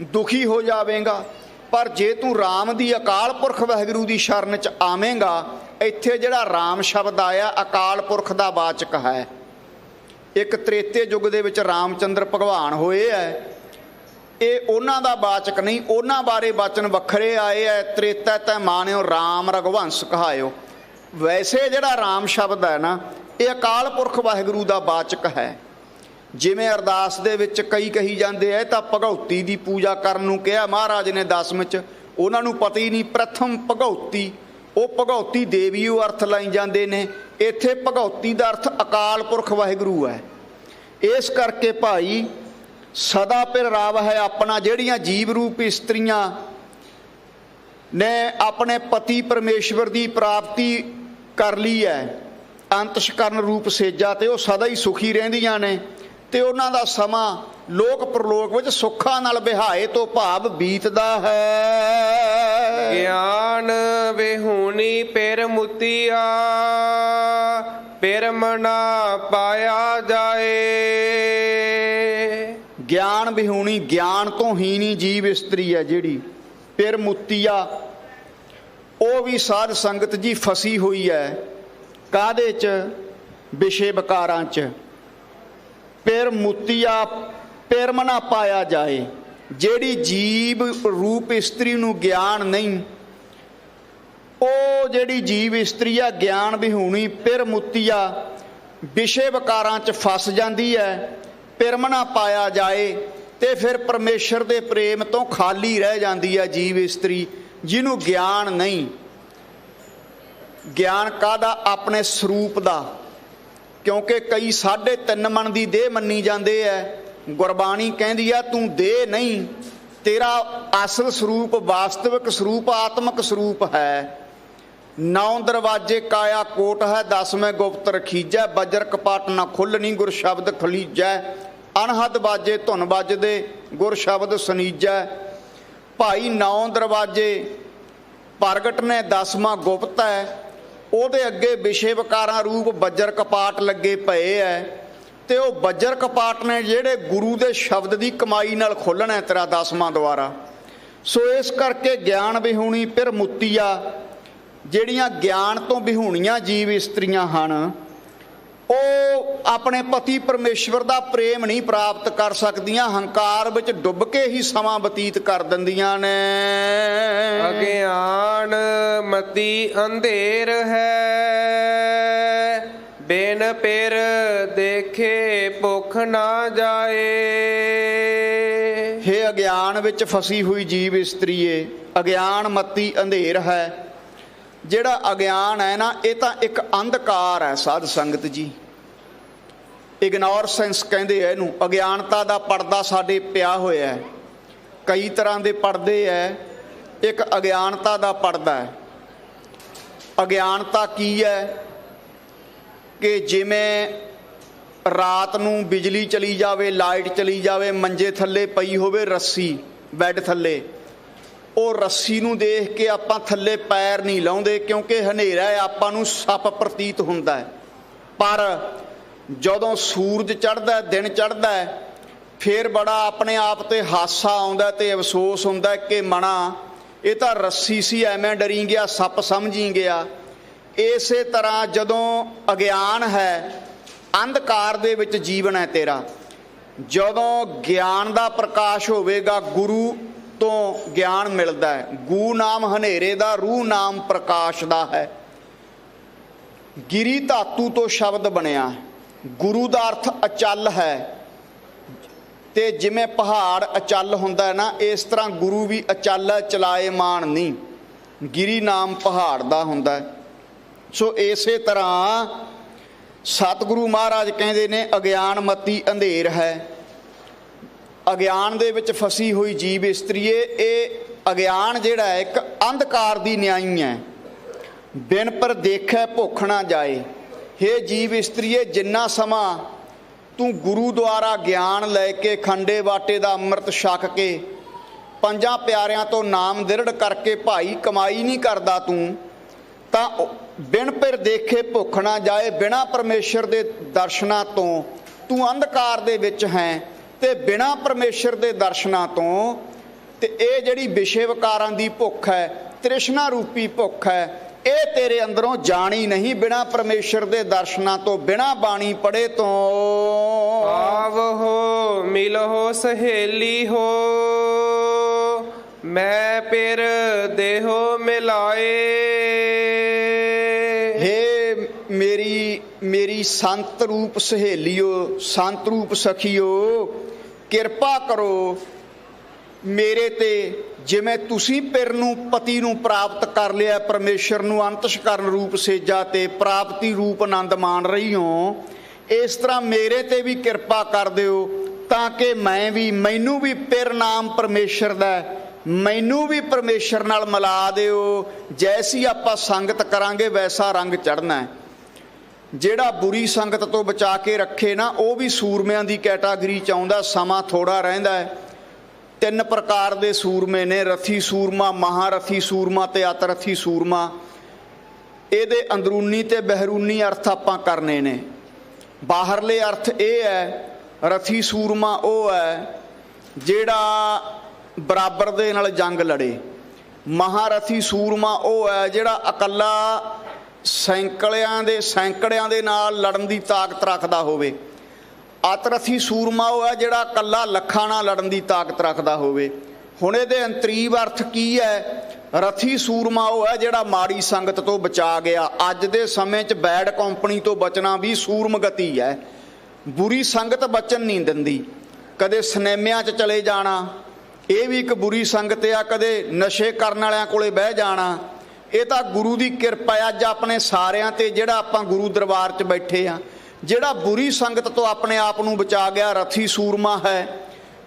ਦੁਖੀ ਹੋ ਜਾਵੇਗਾ। ਪਰ ਜੇ ਤੂੰ ਰਾਮ ਦੀ ਅਕਾਲ ਪੁਰਖ ਵਾਹਿਗੁਰੂ ਦੀ ਸ਼ਰਨ 'ਚ ਆਵੇਂਗਾ, ਇੱਥੇ ਜਿਹੜਾ ਰਾਮ ਸ਼ਬਦ ਆਇਆ ਅਕਾਲ ਪੁਰਖ ਦਾ ਵਾਚਕ ਹੈ। ਇੱਕ ਤ੍ਰੇਤੇ ਯੁੱਗ ਦੇ ਵਿੱਚ ਰਾਮਚੰਦਰ ਭਗਵਾਨ ਹੋਏ ਹੈ, ਇਹ ਉਹਨਾਂ ਦਾ ਵਾਚਕ ਨਹੀਂ, ਉਹਨਾਂ ਬਾਰੇ ਵਚਨ ਵੱਖਰੇ ਆਏ ਹੈ। ਤ੍ਰੇਤਾ ਤੈ ਮਾਨਿਓ ਰਾਮ ਰਘੁਵੰਸ਼ ਕਹਾਇਓ। ਵੈਸੇ ਜਿਹੜਾ ਰਾਮ ਸ਼ਬਦ ਹੈ ਨਾ, ਇਹ ਅਕਾਲ ਪੁਰਖ ਵਾਹਿਗੁਰੂ ਦਾ ਵਾਚਕ ਹੈ। ਜਿਵੇਂ ਅਰਦਾਸ ਦੇ ਵਿੱਚ ਕਈ ਕਹੀ ਜਾਂਦੇ ਹੈ ਤਾਂ ਭਗਉਤੀ ਦੀ ਪੂਜਾ ਕਰਨ ਨੂੰ ਕਿਹਾ ਮਹਾਰਾਜ ਨੇ 10ਵੇਂ 'ਚ, ਉਹਨਾਂ ਨੂੰ ਪਤਾ ਹੀ ਨਹੀਂ ਪ੍ਰਥਮ ਭਗਉਤੀ, ਉਹ ਭਗਉਤੀ ਦੇਵੀ ਉਹ ਅਰਥ ਲਾਈ ਜਾਂਦੇ ਨੇ। ਇੱਥੇ ਭਗਉਤੀ ਦਾ ਅਰਥ ਅਕਾਲ ਪੁਰਖ ਵਾਹਿਗੁਰੂ ਹੈ। ਇਸ ਕਰਕੇ ਭਾਈ ਸਦਾ ਪਿਰ ਰਾਵ ਹੈ ਆਪਣਾ। ਜਿਹੜੀਆਂ ਜੀਵ ਰੂਪ ਇਸਤਰੀਆਂ ਨੇ ਆਪਣੇ ਪਤੀ ਪਰਮੇਸ਼ਵਰ ਦੀ ਪ੍ਰਾਪਤੀ ਕਰ ਲਈ ਹੈ ਅੰਤਸ਼ਕਰਨ ਰੂਪ ਸੇਜਾ, ਤੇ ਉਹ ਸਦਾ ਹੀ ਸੁਖੀ ਰਹਿੰਦੀਆਂ ਨੇ ਤੇ ਉਹਨਾਂ ਦਾ ਸਮਾਂ ਲੋਕ ਪ੍ਰਲੋਕ ਵਿੱਚ ਸੁੱਖਾਂ ਨਾਲ ਵਿਹਾਏ ਤੋਂ ਭਾਵ ਬੀਤਦਾ ਹੈ। ਗਿਆਨ ਵਿਹੂਣੀ ਪਿਰ ਮੁਤੀਆ ਪਿਰ ਮਨਾ ਪਾਇਆ ਜਾਏ। ਗਿਆਨ ਵਿਹੂਣੀ, ਗਿਆਨ ਤੋਂ ਹੀਣੀ ਜੀਵ ਇਸਤਰੀ ਹੈ ਜਿਹੜੀ ਪਿਰ ਮੁਤੀਆ, ਉਹ ਵੀ ਸਾਧ ਸੰਗਤ ਜੀ ਫਸੀ ਹੋਈ ਹੈ। ਕਾਹਦੇ 'ਚ? ਵਿਸ਼ੇ ਵਿਕਾਰਾਂ 'ਚ। ਪਿਰ ਮੁਤੀਆ ਪਿਰ ਮਨਾ ਪਾਇਆ ਜਾਏ। ਜਿਹੜੀ ਜੀਵ ਰੂਪ ਇਸਤਰੀ ਨੂੰ ਗਿਆਨ ਨਹੀਂ, ਉਹ ਜਿਹੜੀ ਜੀਵ ਇਸਤਰੀ ਆ ਗਿਆਨ ਵਿਹੂਣੀ ਪਿਰ ਮੁਤੀਆ ਵਿਸ਼ੇ ਵਿਕਾਰਾਂ 'ਚ ਫਸ ਜਾਂਦੀ ਹੈ। ਪਿਰਮਣਾ ਪਾਇਆ ਜਾਏ ਤੇ ਫਿਰ ਪਰਮੇਸ਼ਰ ਦੇ ਪ੍ਰੇਮ ਤੋਂ ਖਾਲੀ ਰਹਿ ਜਾਂਦੀ ਹੈ ਜੀਵ ਇਸਤਰੀ ਜਿਹਨੂੰ ਗਿਆਨ ਨਹੀਂ। ਗਿਆਨ ਕਾਹਦਾ? ਆਪਣੇ ਸਰੂਪ ਦਾ। ਕਿਉਂਕਿ ਕਈ 3.5 ਮਣ ਦੀ ਦੇਹ ਮੰਨੀ ਜਾਂਦੇ ਹੈ। ਗੁਰਬਾਣੀ ਕਹਿੰਦੀ ਆ ਤੂੰ ਦੇਹ ਨਹੀਂ, ਤੇਰਾ ਅਸਲ ਸਰੂਪ ਵਾਸਤਵਿਕ ਸਰੂਪ ਆਤਮਿਕ ਸਰੂਪ ਹੈ। 9 ਦਰਵਾਜੇ ਕਾਇਆ ਕੋਟ ਹੈ, 10ਵੇਂ ਗੁਪਤ ਰਖੀਜੈ। ਬਜਰ ਕਪਾਟ ਨਾ ਖੁੱਲਣੀ ਗੁਰ ਸ਼ਬਦ ਖਲੀਜੈ। ਅਨਹਦ ਬਾਜੇ ਧੁਨ ਵੱਜਦੇ ਗੁਰ ਸ਼ਬਦ ਸੁਨੀਜੈ। ਭਾਈ 9 ਦਰਵਾਜੇ ਪ੍ਰਗਟ ਨੇ, 10ਵਾਂ ਗੁਪਤ ਹੈ। ਉਹਦੇ ਅੱਗੇ ਵਿਸ਼ੇ ਵਿਕਾਰਾਂ ਰੂਪ ਬੱਜਰ ਕਪਾਟ ਲੱਗੇ ਪਏ ਹੈ ਤੇ ਉਹ ਬੱਜਰ ਕਪਾਟ ਨੇ ਜਿਹੜੇ ਗੁਰੂ ਦੇ ਸ਼ਬਦ ਦੀ ਕਮਾਈ ਨਾਲ ਖੋਲ੍ਹਣਾ ਤੇਰਾ 10ਵਾਂ ਦੁਆਰਾ। ਸੋ ਇਸ ਕਰਕੇ ਗਿਆਨ ਵਿਹੂਣੀ ਪਿਰ ਮੁਤੀਆ, ਜਿਹੜੀਆਂ ਗਿਆਨ ਤੋਂ ਵਿਹੂਣੀਆਂ ਜੀਵ ਇਸਤਰੀਆਂ ਹਨ, ਉਹ ਆਪਣੇ ਪਤੀ ਪਰਮੇਸ਼ਵਰ ਦਾ ਪ੍ਰੇਮ ਨਹੀਂ ਪ੍ਰਾਪਤ ਕਰ ਸਕਦੀਆਂ। ਹੰਕਾਰ ਵਿੱਚ ਡੁੱਬ ਕੇ ਹੀ ਸਮਾਂ ਬਤੀਤ ਕਰ ਦਿੰਦੀਆਂ ਨੇ। ਅਗਿਆਨ ਮਤੀ ਅੰਧੇਰ ਹੈ ਬਿਨ ਪਿਰ ਦੇਖੇ ਭੁੱਖ ਨਾ ਜਾਏ। ਹੇ ਅਗਿਆਨ ਵਿੱਚ ਫਸੀ ਹੋਈ ਜੀਵ ਇਸਤਰੀਏ, ਅਗਿਆਨ ਮਤੀ ਅੰਧੇਰ ਹੈ। ਜਿਹੜਾ ਅਗਿਆਨ ਹੈ ਨਾ, ਇਹ ਤਾਂ ਇੱਕ ਅੰਧਕਾਰ ਹੈ ਸਾਧ ਸੰਗਤ ਜੀ। ਇਗਨੋਰਸੈਂਸ ਕਹਿੰਦੇ ਆ ਇਹਨੂੰ। ਅਗਿਆਨਤਾ ਦਾ ਪਰਦਾ ਸਾਡੇ ਪਿਆ ਹੋਇਆ ਹੈ। ਕਈ ਤਰ੍ਹਾਂ ਦੇ ਪਰਦੇ ਹੈ। ਇੱਕ ਅਗਿਆਨਤਾ ਦਾ ਪਰਦਾ ਹੈ। ਅਗਿਆਨਤਾ ਕੀ ਹੈ ਕਿ ਜਿਵੇਂ ਰਾਤ ਨੂੰ ਬਿਜਲੀ ਚਲੀ ਜਾਵੇ, ਲਾਈਟ ਚਲੀ ਜਾਵੇ, ਮੰਜੇ ਥੱਲੇ ਪਈ ਹੋਵੇ ਰੱਸੀ ਬੈੱਡ ਥੱਲੇ, ਉਹ ਰੱਸੀ ਨੂੰ ਦੇਖ ਕੇ ਆਪਾਂ ਥੱਲੇ ਪੈਰ ਨਹੀਂ ਲਾਉਂਦੇ ਕਿਉਂਕਿ ਹਨੇਰਾ ਹੈ, ਆਪਾਂ ਨੂੰ ਸੱਪ ਪ੍ਰਤੀਤ ਹੁੰਦਾ ਹੈ। ਪਰ ਜਦੋਂ ਸੂਰਜ ਚੜ੍ਹਦਾ, ਦਿਨ ਚੜ੍ਹਦਾ, ਫਿਰ ਬੜਾ ਆਪਣੇ ਆਪ 'ਤੇ ਹਾਸਾ ਆਉਂਦਾ ਤੇ ਅਫਸੋਸ ਹੁੰਦਾ ਕਿ ਮਣਾ ਇਹ ਤਾਂ ਰੱਸੀ ਸੀ, ਐਵੇਂ ਡਰੀ ਗਿਆ, ਸੱਪ ਸਮਝੀ ਗਿਆ। ਇਸੇ ਤਰ੍ਹਾਂ ਜਦੋਂ ਅਗਿਆਨ ਹੈ, ਅੰਧਕਾਰ ਦੇ ਵਿੱਚ ਜੀਵਨ ਹੈ ਤੇਰਾ, ਜਦੋਂ ਗਿਆਨ ਦਾ ਪ੍ਰਕਾਸ਼ ਹੋਵੇਗਾ, ਗੁਰੂ ਤੋਂ ਗਿਆਨ ਮਿਲਦਾ ਹੈ। ਗੂ ਨਾਮ ਹਨੇਰੇ ਦਾ, ਰੂਹ ਨਾਮ ਪ੍ਰਕਾਸ਼ ਦਾ ਹੈ। ਗਿਰੀ ਧਾਤੂ ਤੋਂ ਸ਼ਬਦ ਬਣਿਆ। ਗੁਰੂ ਦਾ ਅਰਥ ਅਚਲ ਹੈ, ਤੇ ਜਿਵੇਂ ਪਹਾੜ ਅਚਲ ਹੁੰਦਾ ਨਾ, ਇਸ ਤਰ੍ਹਾਂ ਗੁਰੂ ਵੀ ਅਚਲ ਹੈ, ਚਲਾਏਮਾਨ ਨਹੀਂ। ਗਿਰੀ ਨਾਮ ਪਹਾੜ ਦਾ ਹੁੰਦਾ। ਸੋ ਇਸੇ ਤਰ੍ਹਾਂ ਸਤਿਗੁਰੂ ਮਹਾਰਾਜ ਕਹਿੰਦੇ ਨੇ ਅਗਿਆਨ ਮਤੀ ਅੰਧੇਰ ਹੈ। ਅਗਿਆਨ ਦੇ ਵਿੱਚ ਫਸੀ ਹੋਈ ਜੀਵ ਇਸਤਰੀਏ, ਇਹ ਅਗਿਆਨ ਜਿਹੜਾ ਹੈ ਇੱਕ ਅੰਧਕਾਰ ਦੀ ਨਿਆਈ ਹੈ। ਬਿਨ ਪਰ ਦੇਖੈ ਭੁੱਖ ਨਾ ਜਾਏ। ਹੇ ਜੀਵ ਇਸਤਰੀਏ, ਜਿੰਨਾ ਸਮਾਂ ਤੂੰ ਗੁਰੂ ਦੁਆਰਾ ਗਿਆਨ ਲੈ ਕੇ ਖੰਡੇ ਬਾਟੇ ਦਾ ਅੰਮ੍ਰਿਤ ਛਕ ਕੇ ਪੰਜਾਂ ਪਿਆਰਿਆਂ ਤੋਂ ਨਾਮ ਦਿਰੜ ਕਰਕੇ ਭਾਈ ਕਮਾਈ ਨਹੀਂ ਕਰਦਾ ਤੂੰ, ਤਾਂ ਬਿਨ ਪਰ ਦੇਖੇ ਭੁੱਖ ਨਾ ਜਾਏ। ਬਿਨਾਂ ਪਰਮੇਸ਼ਰ ਦੇ ਦਰਸ਼ਨਾਂ ਤੋਂ ਤੂੰ ਅੰਧਕਾਰ ਦੇ ਵਿੱਚ ਹੈ, ਤੇ ਬਿਨਾਂ ਪਰਮੇਸ਼ਰ ਦੇ ਦਰਸ਼ਨਾਂ ਤੋਂ ਤੇ ਇਹ ਜਿਹੜੀ ਵਿਸ਼ੇ ਵਿਕਾਰਾਂ ਦੀ ਭੁੱਖ ਹੈ, ਤ੍ਰਿਸ਼ਨਾ ਰੂਪੀ ਭੁੱਖ ਹੈ, ਇਹ ਤੇਰੇ ਅੰਦਰੋਂ ਜਾਣੀ ਨਹੀਂ। ਬਿਨਾਂ ਪਰਮੇਸ਼ਰ ਦੇ ਦਰਸ਼ਨਾਂ ਤੋਂ, ਬਿਨਾਂ ਬਾਣੀ ਪੜ੍ਹੇ ਤੋਂ। ਆਵੋ ਮਿਲੋ ਸਹੇਲੀ ਹੋ, ਮੈਂ ਫਿਰ ਦੇਹੋ ਮਿਲਾਏ। ਹੇ ਮੇਰੀ ਸੰਤ ਰੂਪ ਸਹੇਲੀਓ, ਸੰਤ ਰੂਪ ਸਖੀਓ, ਕਿਰਪਾ ਕਰੋ ਮੇਰੇ ਤੇ। ਜਿਵੇਂ ਤੁਸੀਂ ਪਿਰ ਨੂੰ, ਪਤੀ ਨੂੰ ਪ੍ਰਾਪਤ ਕਰ ਲਿਆ, ਪਰਮੇਸ਼ਰ ਨੂੰ ਅੰਤਸ਼ਕਰਨ ਰੂਪ ਸੇਜਾ ਤੇ ਪ੍ਰਾਪਤੀ ਰੂਪ ਆਨੰਦ ਮਾਣ ਰਹੀ ਹੋ, ਇਸ ਤਰ੍ਹਾਂ ਮੇਰੇ ਤੇ ਵੀ ਕਿਰਪਾ ਕਰ ਦਿਓ, ਤਾਂ ਕਿ ਮੈਨੂੰ ਵੀ ਪਿਰ ਨਾਮ ਪਰਮੇਸ਼ਰ ਦਾ, ਮੈਨੂੰ ਵੀ ਪਰਮੇਸ਼ਰ ਨਾਲ ਮਿਲਾ ਦਿਓ। ਜੈਸੀ ਆਪਾਂ ਸੰਗਤ ਕਰਾਂਗੇ ਵੈਸਾ ਰੰਗ ਚੜ੍ਹਨਾ ਹੈ। ਜਿਹੜਾ ਬੁਰੀ ਸੰਗਤ ਤੋਂ ਬਚਾ ਕੇ ਰੱਖੇ ਨਾ, ਉਹ ਵੀ ਸੂਰਮਿਆਂ ਦੀ ਕੈਟਾਗਰੀ 'ਚ ਆਉਂਦਾ। ਸਮਾਂ ਥੋੜ੍ਹਾ ਰਹਿੰਦਾ ਹੈ। 3 ਪ੍ਰਕਾਰ ਦੇ ਸੂਰਮੇ ਨੇ, ਰਥੀ ਸੂਰਮਾ, ਮਹਾਰਥੀ ਸੂਰਮਾ ਤੇ ਅਤਰਥੀ ਸੂਰਮਾ। ਇਹਦੇ ਅੰਦਰੂਨੀ ਤੇ ਬਹਿਰੂਨੀ ਅਰਥ ਆਪਾਂ ਕਰਨੇ ਨੇ। ਬਾਹਰਲੇ ਅਰਥ ਇਹ ਹੈ, ਰਥੀ ਸੂਰਮਾ ਉਹ ਹੈ ਜਿਹੜਾ ਬਰਾਬਰ ਦੇ ਨਾਲ ਜੰਗ ਲੜੇ। ਮਹਾਰਥੀ ਸੂਰਮਾ ਉਹ ਹੈ ਜਿਹੜਾ ਇਕੱਲਾ ਸੈਂਕੜਿਆਂ ਦੇ ਨਾਲ ਲੜਨ ਦੀ ਤਾਕਤ ਰੱਖਦਾ ਹੋਵੇ। ਅਤਰਥੀ ਸੂਰਮਾ ਉਹ ਹੈ ਜਿਹੜਾ ਇਕੱਲਾ ਲੱਖਾਂ ਨਾਲ ਲੜਨ ਦੀ ਤਾਕਤ ਰੱਖਦਾ ਹੋਵੇ। ਹੁਣ ਇਹਦੇ ਅੰਤਰੀਵ ਅਰਥ ਕੀ ਹੈ? ਰਥੀ ਸੂਰਮਾ ਉਹ ਹੈ ਜਿਹੜਾ ਮਾੜੀ ਸੰਗਤ ਤੋਂ ਬਚਾ ਗਿਆ। ਅੱਜ ਦੇ ਸਮੇਂ 'ਚ ਬੈਡ ਕੰਪਨੀ ਤੋਂ ਬਚਣਾ ਵੀ ਸੂਰਮਗਤੀ ਹੈ। ਬੁਰੀ ਸੰਗਤ ਬਚਣ ਨਹੀਂ ਦਿੰਦੀ। ਕਦੇ ਸਿਨੇਮਿਆਂ 'ਚ ਚਲੇ ਜਾਣਾ, ਇਹ ਵੀ ਇੱਕ ਬੁਰੀ ਸੰਗਤ ਆ। ਕਦੇ ਨਸ਼ੇ ਕਰਨ ਵਾਲਿਆਂ ਕੋਲੇ ਬਹਿ ਜਾਣਾ, ਇਹ ਤਾਂ ਗੁਰੂ ਦੀ ਕਿਰਪਾ ਅੱਜ ਆਪਣੇ ਸਾਰਿਆਂ ਤੇ, ਜਿਹੜਾ ਆਪਾਂ ਗੁਰੂ ਦਰਬਾਰ 'ਚ ਬੈਠੇ ਆ। ਜਿਹੜਾ ਬੁਰੀ ਸੰਗਤ ਤੋਂ ਆਪਣੇ ਆਪ ਨੂੰ ਬਚਾ ਗਿਆ, ਰਥੀ ਸੂਰਮਾ ਹੈ।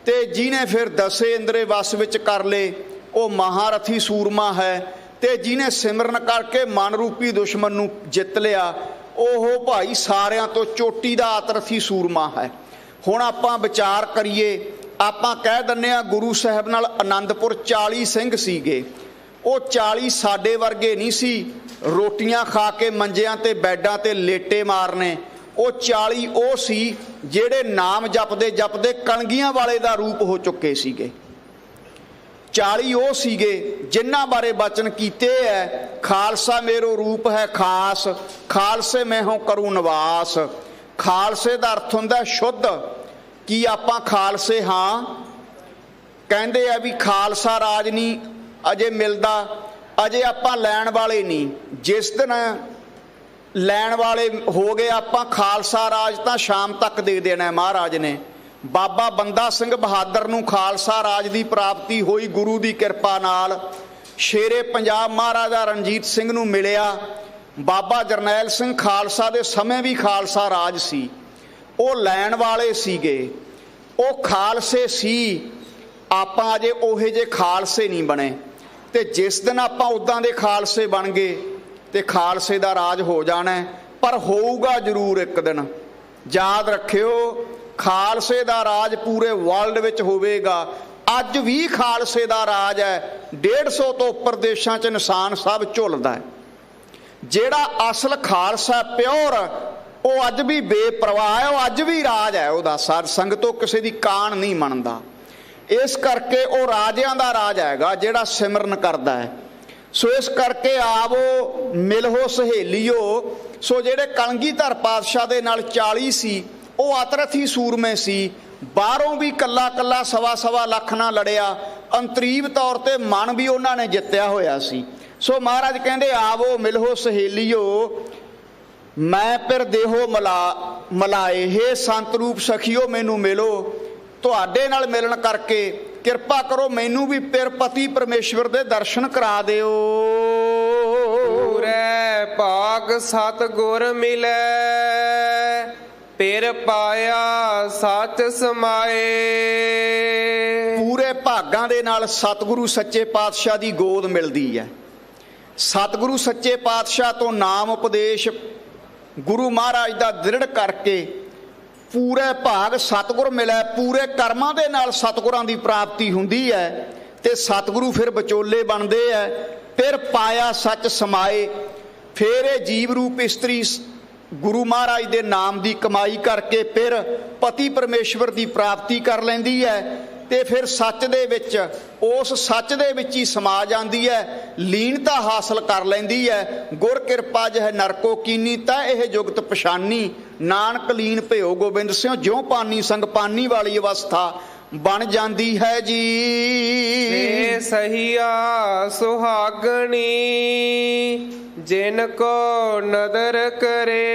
ਤੇ ਜਿਹਨੇ ਫਿਰ ਦਸੇ ਇੰਦਰੇ ਵਸ ਵਿੱਚ ਕਰ ਲਏ, ਉਹ ਮਹਾਰਥੀ ਸੂਰਮਾ ਹੈ। ਤੇ ਜਿਹਨੇ ਸਿਮਰਨ ਕਰਕੇ ਮਨ ਰੂਪੀ ਦੁਸ਼ਮਣ ਨੂੰ ਜਿੱਤ ਲਿਆ, ਉਹ ਭਾਈ ਸਾਰਿਆਂ ਤੋਂ ਚੋਟੀ ਦਾ ਅਤਰਥੀ ਸੂਰਮਾ ਹੈ। ਹੁਣ ਆਪਾਂ ਵਿਚਾਰ ਕਰੀਏ, ਆਪਾਂ ਕਹਿ ਦਿੰਦੇ ਹਾਂ ਗੁਰੂ ਸਾਹਿਬ ਨਾਲ ਆਨੰਦਪੁਰ 40 ਸਿੰਘ ਸੀਗੇ। ਉਹ 40 ਸਾਡੇ ਵਰਗੇ ਨਹੀਂ ਸੀ, ਰੋਟੀਆਂ ਖਾ ਕੇ ਮੰਜਿਆਂ ਤੇ ਬੈਡਾਂ ਤੇ ਲੇਟੇ ਮਾਰਨੇ। ਉਹ 40 ਉਹ ਸੀ ਜਿਹੜੇ ਨਾਮ ਜਪਦੇ ਜਪਦੇ ਕਲਗੀਆਂ ਵਾਲੇ ਦਾ ਰੂਪ ਹੋ ਚੁੱਕੇ ਸੀਗੇ। 40 ਉਹ ਸੀਗੇ ਜਿਨ੍ਹਾਂ ਬਾਰੇ ਬਚਨ ਕੀਤੇ ਹੈ, ਖਾਲਸਾ ਮੇਰੋ ਰੂਪ ਹੈ ਖਾਸ, ਖਾਲਸੇ ਮੈਂ ਹੋ ਕਰੂ ਨਿਵਾਸ। ਖਾਲਸੇ ਦਾ ਅਰਥ ਹੁੰਦਾ ਸ਼ੁੱਧ। ਕੀ ਆਪਾਂ ਖਾਲਸੇ ਹਾਂ? ਕਹਿੰਦੇ ਆ ਵੀ ਖਾਲਸਾ ਰਾਜ ਨਹੀਂ ਅਜੇ ਮਿਲਦਾ, ਅਜੇ ਆਪਾਂ ਲੈਣ ਵਾਲੇ ਨਹੀਂ। ਜਿਸ ਦਿਨ ਲੈਣ ਵਾਲੇ ਹੋ ਗਏ ਆਪਾਂ, ਖਾਲਸਾ ਰਾਜ ਤਾਂ ਸ਼ਾਮ ਤੱਕ ਦੇ ਦੇਣਾ ਮਹਾਰਾਜ ਨੇ। ਬਾਬਾ ਬੰਦਾ ਸਿੰਘ ਬਹਾਦਰ ਨੂੰ ਖਾਲਸਾ ਰਾਜ ਦੀ ਪ੍ਰਾਪਤੀ ਹੋਈ ਗੁਰੂ ਦੀ ਕਿਰਪਾ ਨਾਲ। ਸ਼ੇਰੇ ਪੰਜਾਬ ਮਹਾਰਾਜਾ ਰਣਜੀਤ ਸਿੰਘ ਨੂੰ ਮਿਲਿਆ। ਬਾਬਾ ਜਰਨੈਲ ਸਿੰਘ ਖਾਲਸਾ ਦੇ ਸਮੇਂ ਵੀ ਖਾਲਸਾ ਰਾਜ ਸੀ। ਉਹ ਲੈਣ ਵਾਲੇ ਸੀਗੇ, ਉਹ ਖਾਲਸੇ ਸੀ। ਆਪਾਂ ਅਜੇ ਉਹੇ ਜਿਹੇ ਖਾਲਸੇ ਨਹੀਂ ਬਣੇ। ਤੇ ਜਿਸ ਦਿਨ ਆਪਾਂ ਉੱਦਾਂ ਦੇ ਖਾਲਸੇ ਬਣ ਗਏ ਤੇ ਖਾਲਸੇ ਦਾ ਰਾਜ ਹੋ ਜਾਣਾ। ਪਰ ਹੋਊਗਾ ਜ਼ਰੂਰ ਇੱਕ ਦਿਨ। ਯਾਦ ਰੱਖਿਓ, ਖਾਲਸੇ ਦਾ ਰਾਜ ਪੂਰੇ ਵਰਲਡ ਵਿੱਚ ਹੋਵੇਗਾ। ਅੱਜ ਵੀ ਖਾਲਸੇ ਦਾ ਰਾਜ ਹੈ। 150 ਤੋਂ ਉੱਪਰ ਦੇਸ਼ਾਂ 'ਚ ਇਨਸਾਨ ਸਭ ਝੁੱਲਦਾ ਹੈ। ਜਿਹੜਾ ਅਸਲ ਖਾਲਸਾ ਪਿਓਰ, ਉਹ ਅੱਜ ਵੀ ਬੇਪਰਵਾਹ ਹੈ। ਉਹ ਅੱਜ ਵੀ ਰਾਜ ਹੈ ਉਹਦਾ। ਸਾਧ ਸੰਗਤੋਂ ਕਿਸੇ ਦੀ ਕਾਣ ਨਹੀਂ ਮੰਨਦਾ। ਇਸ ਕਰਕੇ ਉਹ ਰਾਜਿਆਂ ਦਾ ਰਾਜ ਹੈਗਾ ਜਿਹੜਾ ਸਿਮਰਨ ਕਰਦਾ ਹੈ। ਸੋ ਇਸ ਕਰਕੇ ਆਵੋ ਮਿਲੋ ਸਹੇਲੀਓ। ਸੋ ਜਿਹੜੇ ਕਲਗੀਧਰ ਪਾਤਸ਼ਾਹ ਦੇ ਨਾਲ 40 ਸੀ, ਉਹ ਅਤਰਥੀ ਸੂਰਮੇ ਸੀ। ਬਾਹਰੋਂ ਵੀ ਕੱਲਾ ਕੱਲਾ 1.25 ਲੱਖ ਨਾਲ ਲੜਿਆ, ਅੰਤਰੀਵ ਤੌਰ ਤੇ ਮਨ ਵੀ ਉਹਨਾਂ ਨੇ ਜਿੱਤਿਆ ਹੋਇਆ ਸੀ। ਸੋ ਮਹਾਰਾਜ ਕਹਿੰਦੇ ਆਵੋ ਮਿਲੋ ਸਹੇਲੀਓ ਮੈਂ ਫਿਰ ਦੇਹੋ ਮਲਾਏ, ਹੇ ਸੰਤ ਰੂਪ ਸਖੀਓ ਮੈਨੂੰ ਮਿਲੋ, ਤੁਹਾਡੇ ਨਾਲ ਮਿਲਣ ਕਰਕੇ ਕਿਰਪਾ ਕਰੋ ਮੈਨੂੰ ਵੀ ਫਿਰ ਪਤੀ ਪਰਮੇਸ਼ਵਰ ਦੇ ਦਰਸ਼ਨ ਕਰਾ ਦਿਓ। ਪੂਰੇ ਭਾਗ ਸਤਿਗੁਰ ਮਿਲੈ ਫਿਰ ਪਾਇਆ ਸੱਚ ਸਮਾਏ। ਪੂਰੇ ਭਾਗਾਂ ਦੇ ਨਾਲ ਸਤਿਗੁਰੂ ਸੱਚੇ ਪਾਤਸ਼ਾਹ ਦੀ ਗੋਦ ਮਿਲਦੀ ਹੈ। ਸਤਿਗੁਰੂ ਸੱਚੇ ਪਾਤਸ਼ਾਹ ਤੋਂ ਨਾਮ ਉਪਦੇਸ਼ ਗੁਰੂ ਮਹਾਰਾਜ ਦਾ ਦ੍ਰਿੜ ਕਰਕੇ ਪੂਰੇ ਭਾਗ ਸਤਿਗੁਰ ਮਿਲਿਆ। ਪੂਰੇ ਕਰਮਾਂ ਦੇ ਨਾਲ ਸਤਿਗੁਰਾਂ ਦੀ ਪ੍ਰਾਪਤੀ ਹੁੰਦੀ ਹੈ ਤੇ ਸਤਿਗੁਰੂ ਫਿਰ ਵਿਚੋਲੇ ਬਣਦੇ ਹੈ। ਫਿਰ ਪਾਇਆ ਸੱਚ ਸਮਾਏ, ਫਿਰ ਇਹ ਜੀਵ ਰੂਪ ਇਸਤਰੀ ਗੁਰੂ ਮਹਾਰਾਜ ਦੇ ਨਾਮ ਦੀ ਕਮਾਈ ਕਰਕੇ ਫਿਰ ਪਤੀ ਪਰਮੇਸ਼ਵਰ ਦੀ ਪ੍ਰਾਪਤੀ ਕਰ ਲੈਂਦੀ ਹੈ ਤੇ ਫਿਰ ਸੱਚ ਦੇ ਵਿੱਚ, ਉਸ ਸੱਚ ਦੇ ਵਿੱਚ ਹੀ ਸਮਾ ਜਾਂਦੀ ਹੈ, ਲੀਨਤਾ ਹਾਸਲ ਕਰ ਲੈਂਦੀ ਹੈ। ਗੁਰ ਕਿਰਪਾ ਜਹ ਨਰਕੋ ਕੀਨੀ ਤਾਂ ਇਹ ਜੁਗਤ ਪਛਾਨੀ, ਨਾਨਕ ਲੀਨ ਭਇਓ ਗੋਬਿੰਦ ਸਿਉ, ਜਿਉ ਪਾਨੀ ਸੰਗ ਪਾਨੀ ਵਾਲੀ ਅਵਸਥਾ ਬਣ ਜਾਂਦੀ ਹੈ ਜੀ। ਇਹ ਸਹੀਆ ਸੁਹਾਗਣੀ ਜਿਨ ਕੋ ਨਦਰ ਕਰੇ।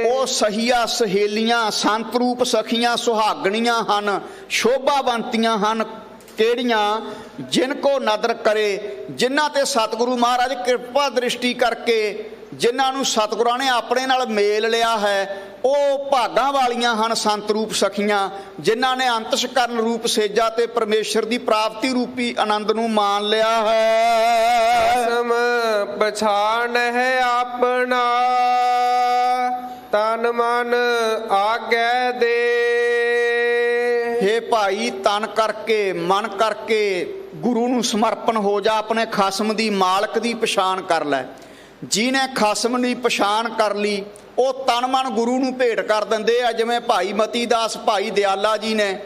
ਉਹ ਸਹੀਆ ਸਹੇਲੀਆਂ ਸੰਤ ਰੂਪ ਸਖੀਆਂ ਸੁਹਾਗਣੀਆਂ ਹਨ, ਸ਼ੋਭਾਵੰਤੀਆਂ ਹਨ। ਕਿਹੜੀਆਂ? ਜਿਨ ਕੋ ਨਦਰ ਕਰੇ, ਜਿਨ੍ਹਾਂ ਤੇ ਸਤਿਗੁਰੂ ਮਹਾਰਾਜ ਕਿਰਪਾ ਦ੍ਰਿਸ਼ਟੀ ਕਰਕੇ, ਜਿਨ੍ਹਾਂ ਨੂੰ ਸਤਿਗੁਰਾਂ ਨੇ ਆਪਣੇ ਨਾਲ ਮੇਲ ਲਿਆ ਹੈ, ਉਹ ਭਾਗਾਂ ਵਾਲੀਆਂ ਹਨ ਸੰਤ ਰੂਪ ਸਖੀਆਂ, ਜਿਨ੍ਹਾਂ ਨੇ ਅੰਤਸ਼ਕਰਨ ਰੂਪ ਸੇਜਾ ਤੇ ਪਰਮੇਸ਼ਰ ਦੀ ਪ੍ਰਾਪਤੀ ਰੂਪੀ ਆਨੰਦ ਨੂੰ ਮਾਣ ਲਿਆ ਹੈ। ਸਮ ਪਛਾਣ ਹੈ ਆਪਣਾ ਤਨ ਮਨ ਆਗੈ ਦੇ। ਹੇ ਭਾਈ, ਤਨ ਕਰਕੇ ਮਨ ਕਰਕੇ ਗੁਰੂ ਨੂੰ ਸਮਰਪਣ ਹੋ ਜਾ, ਆਪਣੇ ਖਸਮ ਦੀ ਮਾਲਕ ਦੀ ਪਛਾਣ ਕਰ ਲੈ। ਜਿਹਨੇ ਖਸਮ ਦੀ ਪਛਾਣ ਕਰ ਲਈ ਉਹ ਤਨ ਮਨ ਗੁਰੂ ਨੂੰ ਭੇਟ ਕਰ ਦਿੰਦੇ ਆ। ਜਿਵੇਂ ਭਾਈ ਮਤੀ ਦਾਸ, ਭਾਈ ਦਿਆਲਾ ਜੀ ਨੇ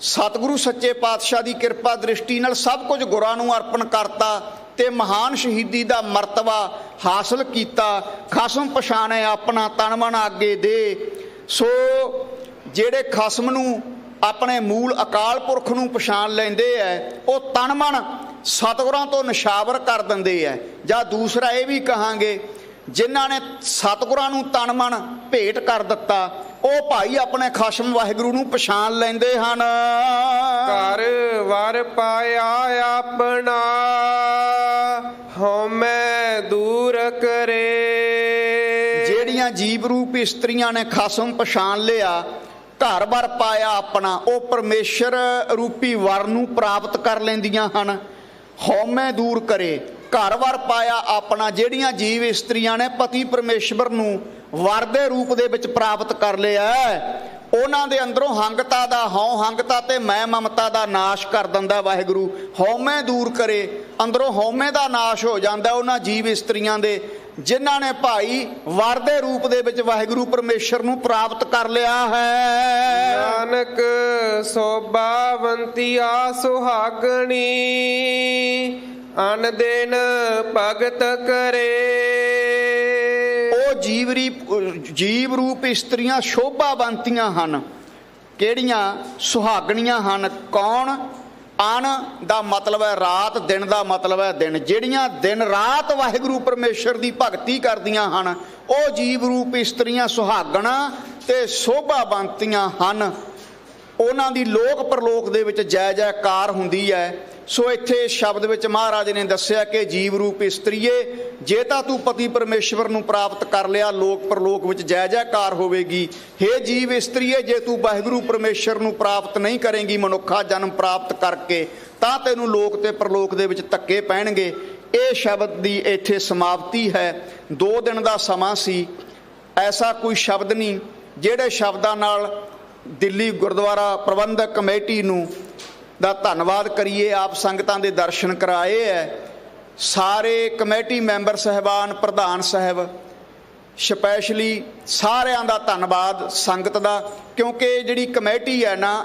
ਸਤਿਗੁਰੂ ਸੱਚੇ ਪਾਤਸ਼ਾਹ ਦੀ ਕਿਰਪਾ ਦ੍ਰਿਸ਼ਟੀ ਨਾਲ ਸਭ ਕੁਝ ਗੁਰਾਂ ਨੂੰ ਅਰਪਣ ਕਰਤਾ ਤੇ ਮਹਾਨ ਸ਼ਹੀਦੀ ਦਾ ਮਰਤਬਾ ਹਾਸਲ ਕੀਤਾ। ਖਸਮ ਪਛਾਣੇ ਆਪਣਾ ਤਨ ਮਨ ਆਗੇ ਦੇ। ਸੋ ਜਿਹੜੇ ਖਸਮ ਨੂੰ, ਆਪਣੇ ਮੂਲ ਅਕਾਲ ਪੁਰਖ ਨੂੰ ਪਛਾਣ ਲੈਂਦੇ ਹੈ, ਉਹ ਤਨ ਮਨ ਸਤਿਗੁਰਾਂ ਤੋਂ ਨਿਸ਼ਾਵਰ ਕਰ ਦਿੰਦੇ ਹੈ। ਜਾਂ ਦੂਸਰਾ ਇਹ ਵੀ ਕਹਾਂਗੇ, ਜਿਨ੍ਹਾਂ ਨੇ ਸਤਿਗੁਰਾਂ ਨੂੰ ਤਨ ਮਨ ਭੇਟ ਕਰ ਦਿੱਤਾ, ਉਹ ਭਾਈ ਆਪਣੇ ਖਸਮ ਵਾਹਿਗੁਰੂ ਨੂੰ ਪਛਾਣ ਲੈਂਦੇ ਹਨ। ਘਰ ਵਰ ਪਾਇਆ ਆਪਣਾ ਹਉਮੈ ਦੂਰ ਕਰੇ। ਜਿਹੜੀਆਂ ਜੀਵ ਰੂਪ ਇਸਤਰੀਆਂ ਨੇ ਖਸਮ ਪਛਾਣ ਲਿਆ, ਘਰ ਵਰ ਪਾਇਆ ਆਪਣਾ, ਉਹ ਪਰਮੇਸ਼ਰ ਰੂਪੀ ਵਰ ਨੂੰ ਪ੍ਰਾਪਤ ਕਰ ਲੈਂਦੀਆਂ ਹਨ। ਹਉਮੈ ਦੂਰ ਕਰੇ, ਘਰ ਵਰ ਪਾਇਆ ਆਪਣਾ। ਜਿਹੜੀਆਂ ਜੀਵ ਇਸਤਰੀਆਂ ਨੇ ਪਤੀ ਪਰਮੇਸ਼ਵਰ ਨੂੰ ਵਰ ਦੇ ਰੂਪ ਦੇ ਵਿੱਚ ਪ੍ਰਾਪਤ ਕਰ ਲਿਆ, ਉਹਨਾਂ ਦੇ ਅੰਦਰੋਂ ਹੰਗਤਾ ਦਾ, ਹਉ ਹੰਗਤਾ ਤੇ ਮੈਂ ਮਮਤਾ ਦਾ ਨਾਸ਼ ਕਰ ਦਿੰਦਾ ਵਾਹਿਗੁਰੂ। ਹਉਮੈ ਦੂਰ ਕਰੇ, ਅੰਦਰੋਂ ਹਉਮੈ ਦਾ ਨਾਸ਼ ਹੋ ਜਾਂਦਾ ਉਹਨਾਂ ਜੀਵ ਇਸਤਰੀਆਂ ਦੇ, ਜਿਨ੍ਹਾਂ ਨੇ ਭਾਈ ਵਰ ਦੇ ਰੂਪ ਦੇ ਵਿੱਚ ਵਾਹਿਗੁਰੂ ਪਰਮੇਸ਼ਰ ਨੂੰ ਪ੍ਰਾਪਤ ਕਰ ਲਿਆ ਹੈ। ਨਾਨਕ ਸੋਭਾਵੰਤੀਆ ਸੁਹਾਗਣੀ ਅਨ ਦਿਨ ਭਗਤ ਕਰੇ। ਉਹ ਜੀਵ ਰੂਪ ਇਸਤਰੀਆਂ ਸ਼ੋਭਾਵੰਤੀਆਂ ਹਨ। ਕਿਹੜੀਆਂ? ਸੁਹਾਗਣੀਆਂ ਹਨ। ਕੌਣ? ਅਨ ਦਾ ਮਤਲਬ ਹੈ ਰਾਤ, ਦਿਨ ਦਾ ਮਤਲਬ ਹੈ ਦਿਨ। ਜਿਹੜੀਆਂ ਦਿਨ ਰਾਤ ਵਾਹਿਗੁਰੂ ਪਰਮੇਸ਼ਰ ਦੀ ਭਗਤੀ ਕਰਦੀਆਂ ਹਨ, ਉਹ ਜੀਵ ਰੂਪ ਇਸਤਰੀਆਂ ਸੁਹਾਗਣਾ ਤੇ ਸ਼ੋਭਾਵੰਤੀਆਂ ਹਨ। ਉਹਨਾਂ ਦੀ ਲੋਕ ਪਰਲੋਕ ਦੇ ਵਿੱਚ ਜੈ ਜੈਕਾਰ ਹੁੰਦੀ ਹੈ। ਸੋ ਇੱਥੇ ਸ਼ਬਦ ਵਿੱਚ ਮਹਾਰਾਜ ਨੇ ਦੱਸਿਆ ਕਿ ਜੀਵ ਰੂਪ ਇਸਤਰੀਏ, ਜੇ ਤਾਂ ਤੂੰ ਪਤੀ ਪਰਮੇਸ਼ਵਰ ਨੂੰ ਪ੍ਰਾਪਤ ਕਰ ਲਿਆ, ਲੋਕ ਪਰਲੋਕ ਵਿੱਚ ਜੈ ਜੈਕਾਰ ਹੋਵੇਗੀ। ਹੇ ਜੀਵ ਇਸਤਰੀਏ, ਜੇ ਤੂੰ ਵਾਹਿਗੁਰੂ ਪਰਮੇਸ਼ਵਰ ਨੂੰ ਪ੍ਰਾਪਤ ਨਹੀਂ ਕਰੇਂਗੀ ਮਨੁੱਖਾ ਜਨਮ ਪ੍ਰਾਪਤ ਕਰਕੇ, ਤਾਂ ਤੈਨੂੰ ਲੋਕ ਤੇ ਪਰਲੋਕ ਦੇ ਵਿੱਚ ਧੱਕੇ ਪੈਣਗੇ। ਇਹ ਸ਼ਬਦ ਦੀ ਇੱਥੇ ਸਮਾਪਤੀ ਹੈ। 2 ਦਿਨ ਦਾ ਸਮਾਂ ਸੀ। ਐਸਾ ਕੋਈ ਸ਼ਬਦ ਨਹੀਂ ਜਿਹੜੇ ਸ਼ਬਦਾਂ ਨਾਲ ਦਿੱਲੀ ਗੁਰਦੁਆਰਾ ਪ੍ਰਬੰਧਕ ਕਮੇਟੀ ਨੂੰ ਦਾ ਧੰਨਵਾਦ ਕਰੀਏ। ਆਪ ਸੰਗਤਾਂ ਦੇ ਦਰਸ਼ਨ ਕਰਾਏ ਹੈ। ਸਾਰੇ ਕਮੇਟੀ ਮੈਂਬਰ ਸਾਹਿਬਾਨ, ਪ੍ਰਧਾਨ ਸਾਹਿਬ, ਸਪੈਸ਼ਲੀ ਸਾਰਿਆਂ ਦਾ ਧੰਨਵਾਦ ਸੰਗਤ ਦਾ, ਕਿਉਂਕਿ ਜਿਹੜੀ ਕਮੇਟੀ ਹੈ ਨਾ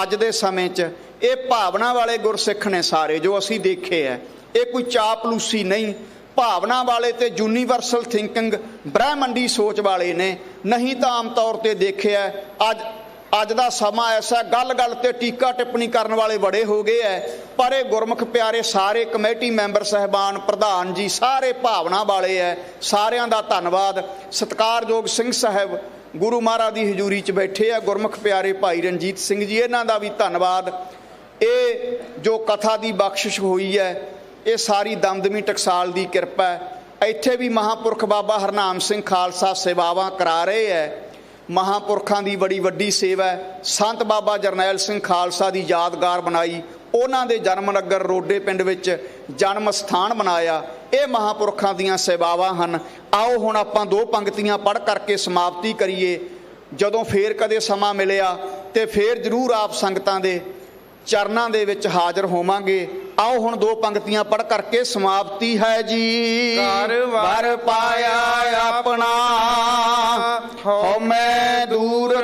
ਅੱਜ ਦੇ ਸਮੇਂ 'ਚ, ਇਹ ਭਾਵਨਾ ਵਾਲੇ ਗੁਰਸਿੱਖ ਨੇ ਸਾਰੇ, ਜੋ ਅਸੀਂ ਦੇਖੇ ਹੈ। ਇਹ ਕੋਈ ਚਾਪਲੂਸੀ ਨਹੀਂ, ਭਾਵਨਾ ਵਾਲੇ ਤੇ ਯੂਨੀਵਰਸਲ ਥਿੰਕਿੰਗ ਬ੍ਰਹਿਮੰਡੀ ਸੋਚ ਵਾਲੇ ਨੇ। ਨਹੀਂ ਤਾਂ ਆਮ ਤੌਰ ਤੇ ਦੇਖਿਆ ਅੱਜ ਦਾ ਸਮਾਂ ਐਸਾ, ਗੱਲ ਗੱਲ ਤੇ ਟੀਕਾ ਟਿੱਪਣੀ ਕਰਨ ਵਾਲੇ ਬੜੇ ਹੋ ਗਏ ਐ, ਪਰ ਇਹ ਗੁਰਮੁਖ ਪਿਆਰੇ ਸਾਰੇ ਕਮੇਟੀ ਮੈਂਬਰ ਸਾਹਿਬਾਨ, ਪ੍ਰਧਾਨ ਜੀ ਸਾਰੇ ਭਾਵਨਾ ਵਾਲੇ ਐ। ਸਾਰਿਆਂ ਦਾ ਧੰਨਵਾਦ। ਸਤਿਕਾਰਯੋਗ ਸਿੰਘ ਸਾਹਿਬ ਗੁਰੂ ਮਹਾਰਾਜ ਦੀ ਹਜ਼ੂਰੀ 'ਚ ਬੈਠੇ ਆ, ਗੁਰਮੁਖ ਪਿਆਰੇ ਭਾਈ ਰਣਜੀਤ ਸਿੰਘ ਜੀ, ਇਹਨਾਂ ਦਾ ਵੀ ਧੰਨਵਾਦ। ਇਹ ਜੋ ਕਥਾ ਦੀ ਬਖਸ਼ਿਸ਼ ਹੋਈ ਹੈ, ਇਹ ਸਾਰੀ ਦਮਦਮੀ ਟਕਸਾਲ ਦੀ ਕਿਰਪਾ ਹੈ। ਇੱਥੇ ਵੀ ਮਹਾਂਪੁਰਖ ਬਾਬਾ ਹਰਨਾਮ ਸਿੰਘ ਖਾਲਸਾ ਸੇਵਾਵਾਂ ਕਰਾ ਰਹੇ ਹੈ। ਮਹਾਂਪੁਰਖਾਂ ਦੀ ਬੜੀ ਵੱਡੀ ਸੇਵਾ ਹੈ। ਸੰਤ ਬਾਬਾ ਜਰਨੈਲ ਸਿੰਘ ਖਾਲਸਾ ਦੀ ਯਾਦਗਾਰ ਬਣਾਈ, ਉਹਨਾਂ ਦੇ ਜਨਮ ਨਗਰ ਰੋਡੇ ਪਿੰਡ ਵਿੱਚ ਜਨਮ ਸਥਾਨ ਬਣਾਇਆ। ਇਹ ਮਹਾਂਪੁਰਖਾਂ ਦੀਆਂ ਸੇਵਾਵਾਂ ਹਨ। ਆਓ ਹੁਣ ਆਪਾਂ 2 ਪੰਕਤੀਆਂ ਪੜ੍ਹ ਕਰਕੇ ਸਮਾਪਤੀ ਕਰੀਏ। ਜਦੋਂ ਫੇਰ ਕਦੇ ਸਮਾਂ ਮਿਲਿਆ ਤੇ ਫੇਰ ਜ਼ਰੂਰ ਆਪ ਸੰਗਤਾਂ ਦੇ ਚਰਨਾਂ ਦੇ ਵਿੱਚ ਹਾਜ਼ਰ ਹੋਵਾਂਗੇ। ਆਓ ਹੁਣ 2 ਪੰਕਤੀਆਂ ਪੜ੍ਹ ਕਰਕੇ ਸਮਾਪਤੀ ਹੈ ਜੀ। ਘਰ ਵਰ ਪਾਇਆ ਆਪਣਾ, ਹਉ ਮੈਂ ਦੂਰ